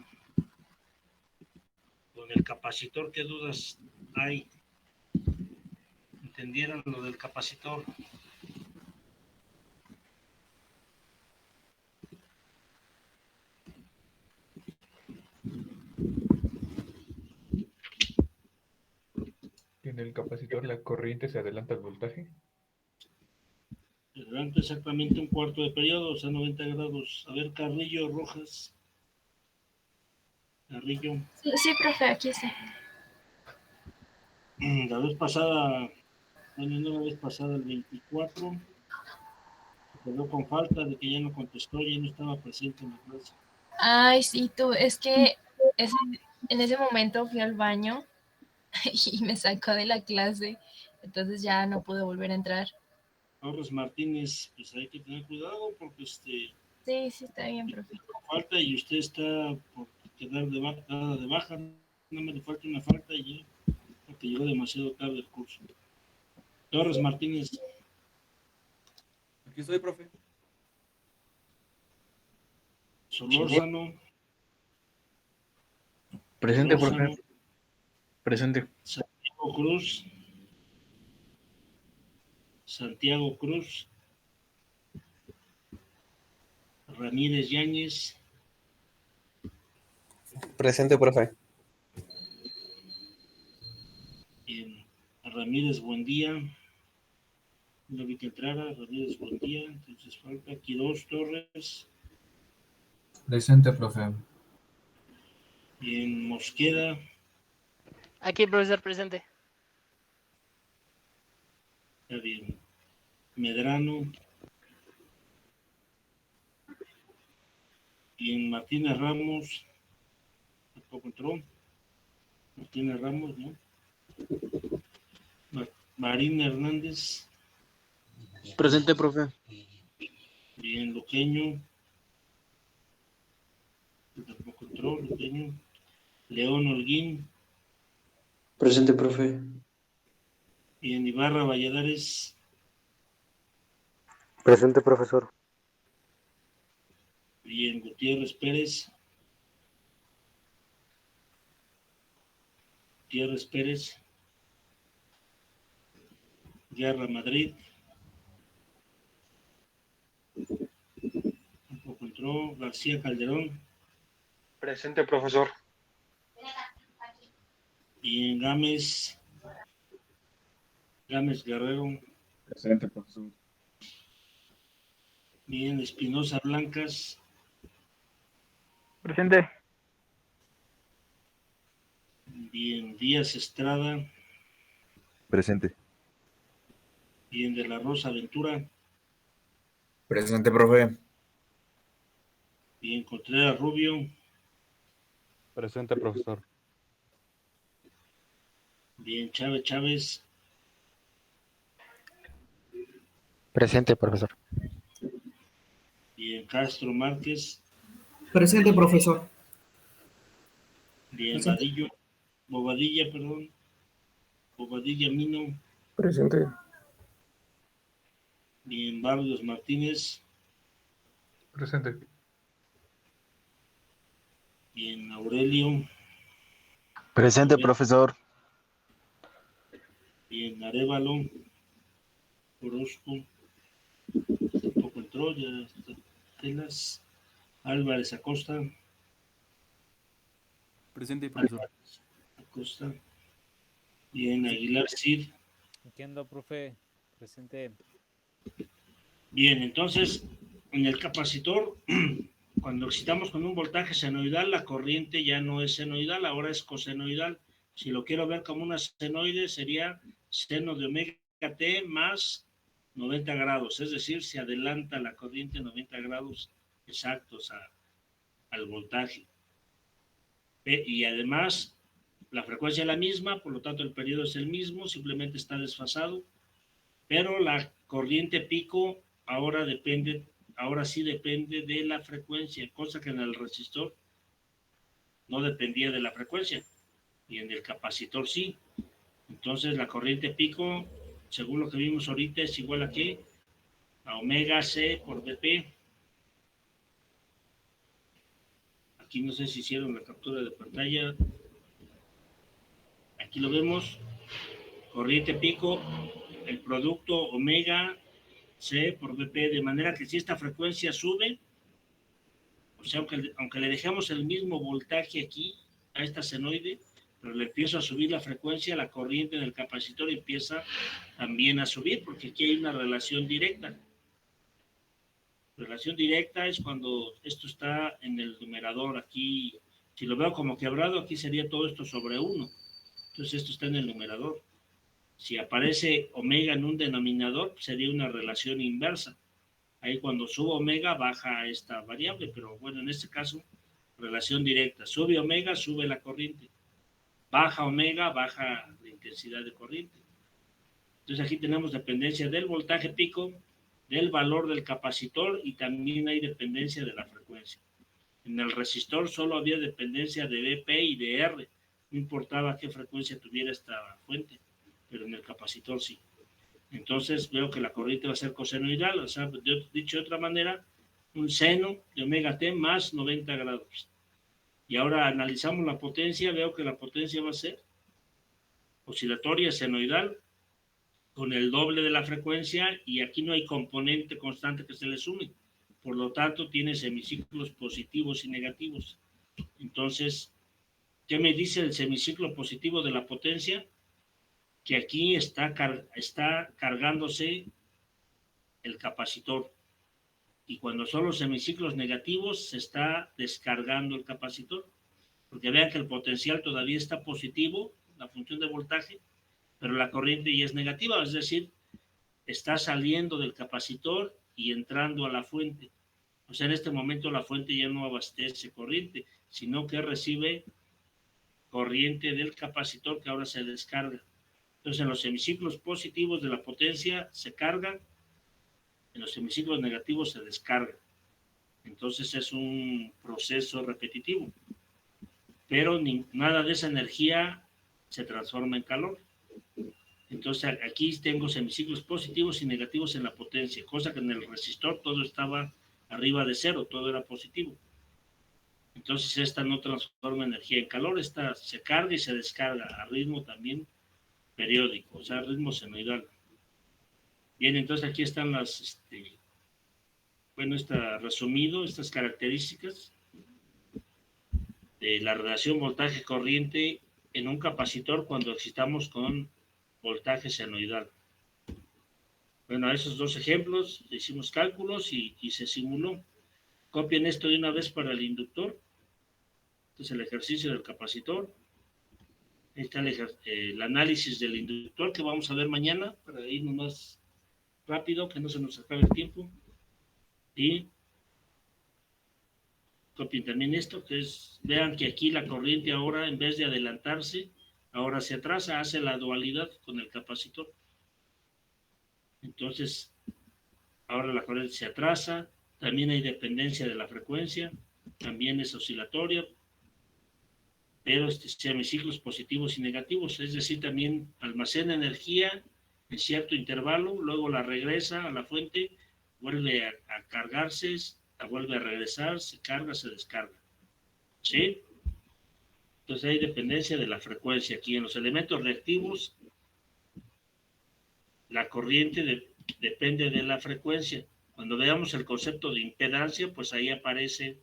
Con el capacitor, ¿qué dudas hay? ¿Entendieron lo del capacitor? En el capacitor la corriente se adelanta al voltaje. Adelante exactamente un cuarto de periodo, o sea, 90 grados. A ver, Carrillo, Rojas. Carrillo. Sí, sí, profe, aquí está. La vez pasada, bueno, no la vez pasada, el 24, quedó con falta de que ya no contestó, ya no estaba presente en la clase. Ay, sí, tú, es que en ese momento fui al baño y me sacó de la clase, entonces ya no pude volver a entrar. Torres Martínez, pues hay que tener cuidado porque Sí, sí, está bien, profe. falta y usted está por quedar de baja, no me le falta una falta y ya, porque llegó demasiado tarde el curso. Torres Martínez. Aquí estoy, profe. Solórzano. Presente, Solórzano. profe. Presente. Santiago Cruz. Santiago Cruz. Ramírez Yáñez. Presente, profe. Ramírez Buendía. No vi que entrara. Ramírez Buendía. Entonces falta Quirós Torres. Presente, profe. Bien, Mosqueda. Aquí, profesor, presente. Está bien. Medrano. Bien, Martínez Ramos. Tampoco entró. Martínez Ramos, ¿no? Marín Hernández. Presente, profe. Bien, Luqueño. Tampoco entró, Luqueño. León Holguín. Presente, profe. Bien, Ibarra Valladares. Presente, profesor. Bien, Gutiérrez Pérez. Gutiérrez Pérez. Guerra Madrid. Tampoco entró. García Calderón. Presente, profesor. Bien, Gámez. Gámez Guerrero. Presente, profesor. Bien, Espinosa Blancas. Presente. Bien, Díaz Estrada. Presente. Bien, De la Rosa Ventura. Presente, profe. Bien, Contreras Rubio. Presente, profesor. Bien, Chávez Chávez. Presente, profesor. Bien, Castro Márquez. Presente, profesor. Bien, Presente. Bobadilla, perdón. Bobadilla Mino. Presente. Bien, Barrios Martínez. Presente. Bien, Aurelio. Presente, Bien. profesor. Bien, Arévalo. Orozco. Tampoco entró, ya está. Telas. Álvarez Acosta. Presente, profesor. Acosta. Bien, Aguilar Cid. Entiendo, profe. Presente. Bien, entonces, en el capacitor, cuando excitamos con un voltaje senoidal, la corriente ya no es senoidal, ahora es cosenoidal. Si lo quiero ver como una senoide, sería seno de omega t más 90 grados, es decir, se adelanta la corriente 90 grados exactos al voltaje. Y además, la frecuencia es la misma, por lo tanto el periodo es el mismo, simplemente está desfasado, pero la corriente pico ahora sí depende de la frecuencia, cosa que en el resistor no dependía de la frecuencia, y en el capacitor sí. Entonces la corriente pico, según lo que vimos ahorita, es igual a ¿qué? A omega C por dp. Aquí no sé si hicieron la captura de pantalla. Aquí lo vemos, corriente pico, el producto omega C por dp, de manera que si esta frecuencia sube, o sea, aunque le dejemos el mismo voltaje aquí a esta senoide, pero le empiezo a subir la frecuencia, la corriente en el capacitor empieza también a subir, porque aquí hay una relación directa. Relación directa es cuando esto está en el numerador. Aquí, si lo veo como quebrado, aquí sería todo esto sobre 1. Entonces esto está en el numerador. Si aparece omega en un denominador, sería una relación inversa. Ahí cuando subo omega, baja esta variable, pero bueno, en este caso, relación directa. Sube omega, sube la corriente. Baja omega, baja la intensidad de corriente. Entonces aquí tenemos dependencia del voltaje pico, del valor del capacitor y también hay dependencia de la frecuencia. En el resistor solo había dependencia de BP y de R, no importaba qué frecuencia tuviera esta fuente, pero en el capacitor sí. Entonces veo que la corriente va a ser cosenoidal, o sea, dicho de otra manera, un seno de omega t más 90 grados. Y ahora analizamos la potencia, veo que la potencia va a ser oscilatoria senoidal con el doble de la frecuencia y aquí no hay componente constante que se le sume. Por lo tanto, tiene semiciclos positivos y negativos. Entonces, ¿qué me dice el semiciclo positivo de la potencia? Que aquí está cargándose el capacitor. Y cuando son los semiciclos negativos, se está descargando el capacitor. Porque vean que el potencial todavía está positivo, la función de voltaje, pero la corriente ya es negativa, es decir, está saliendo del capacitor y entrando a la fuente. O sea, en este momento la fuente ya no abastece corriente, sino que recibe corriente del capacitor que ahora se descarga. Entonces, en los semiciclos positivos de la potencia se carga, en los semiciclos negativos se descarga. Entonces, es un proceso repetitivo. Pero nada de esa energía se transforma en calor. Entonces, aquí tengo semiciclos positivos y negativos en la potencia, cosa que en el resistor todo estaba arriba de cero, todo era positivo. Entonces, esta no transforma energía en calor, esta se carga y se descarga a ritmo también periódico, o sea, ritmo senoidal. Bien, entonces aquí están las, bueno, está resumido estas características de la relación voltaje-corriente en un capacitor cuando excitamos con voltaje senoidal. Bueno, a esos dos ejemplos hicimos cálculos y se simuló. Copien esto de una vez para el inductor. Este es el ejercicio del capacitor. Ahí está el análisis del inductor que vamos a ver mañana para irnos más rápido, que no se nos acabe el tiempo. Y copien también esto, que es, vean que aquí la corriente ahora, en vez de adelantarse, ahora se atrasa, hace la dualidad con el capacitor. Entonces, ahora la corriente se atrasa, también hay dependencia de la frecuencia, también es oscilatoria, pero semiciclos positivos y negativos, es decir, también almacena energía en cierto intervalo, luego la regresa a la fuente, vuelve a cargarse, vuelve a regresar, se carga, se descarga. ¿Sí? Entonces hay dependencia de la frecuencia. Aquí en los elementos reactivos, la corriente depende de la frecuencia. Cuando veamos el concepto de impedancia, pues ahí aparece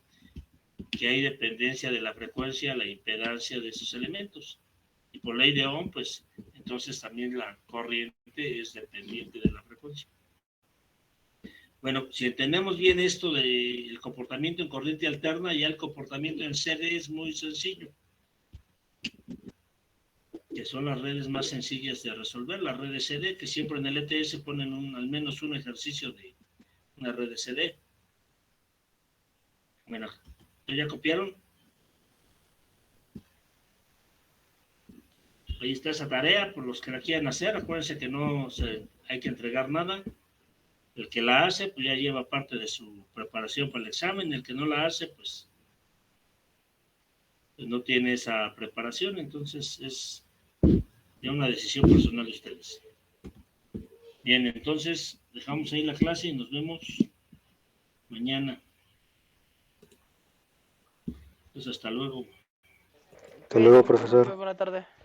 que hay dependencia de la frecuencia a la impedancia de esos elementos. Y por ley de Ohm, pues entonces también la corriente es dependiente de la frecuencia. Bueno, si entendemos bien esto del comportamiento en corriente alterna, ya el comportamiento en CD es muy sencillo, que son las redes más sencillas de resolver, las redes CD, que siempre en el ETS ponen al menos un ejercicio de una red de CD. Bueno, ¿ya copiaron? Ahí está esa tarea, por los que la quieran hacer. Acuérdense que no hay que entregar nada. El que la hace, pues ya lleva parte de su preparación para el examen. El que no la hace, pues no tiene esa preparación. Entonces es ya una decisión personal de ustedes. Bien, entonces dejamos ahí la clase y nos vemos mañana. Pues hasta luego. Hasta luego, profesor. Buenas tardes.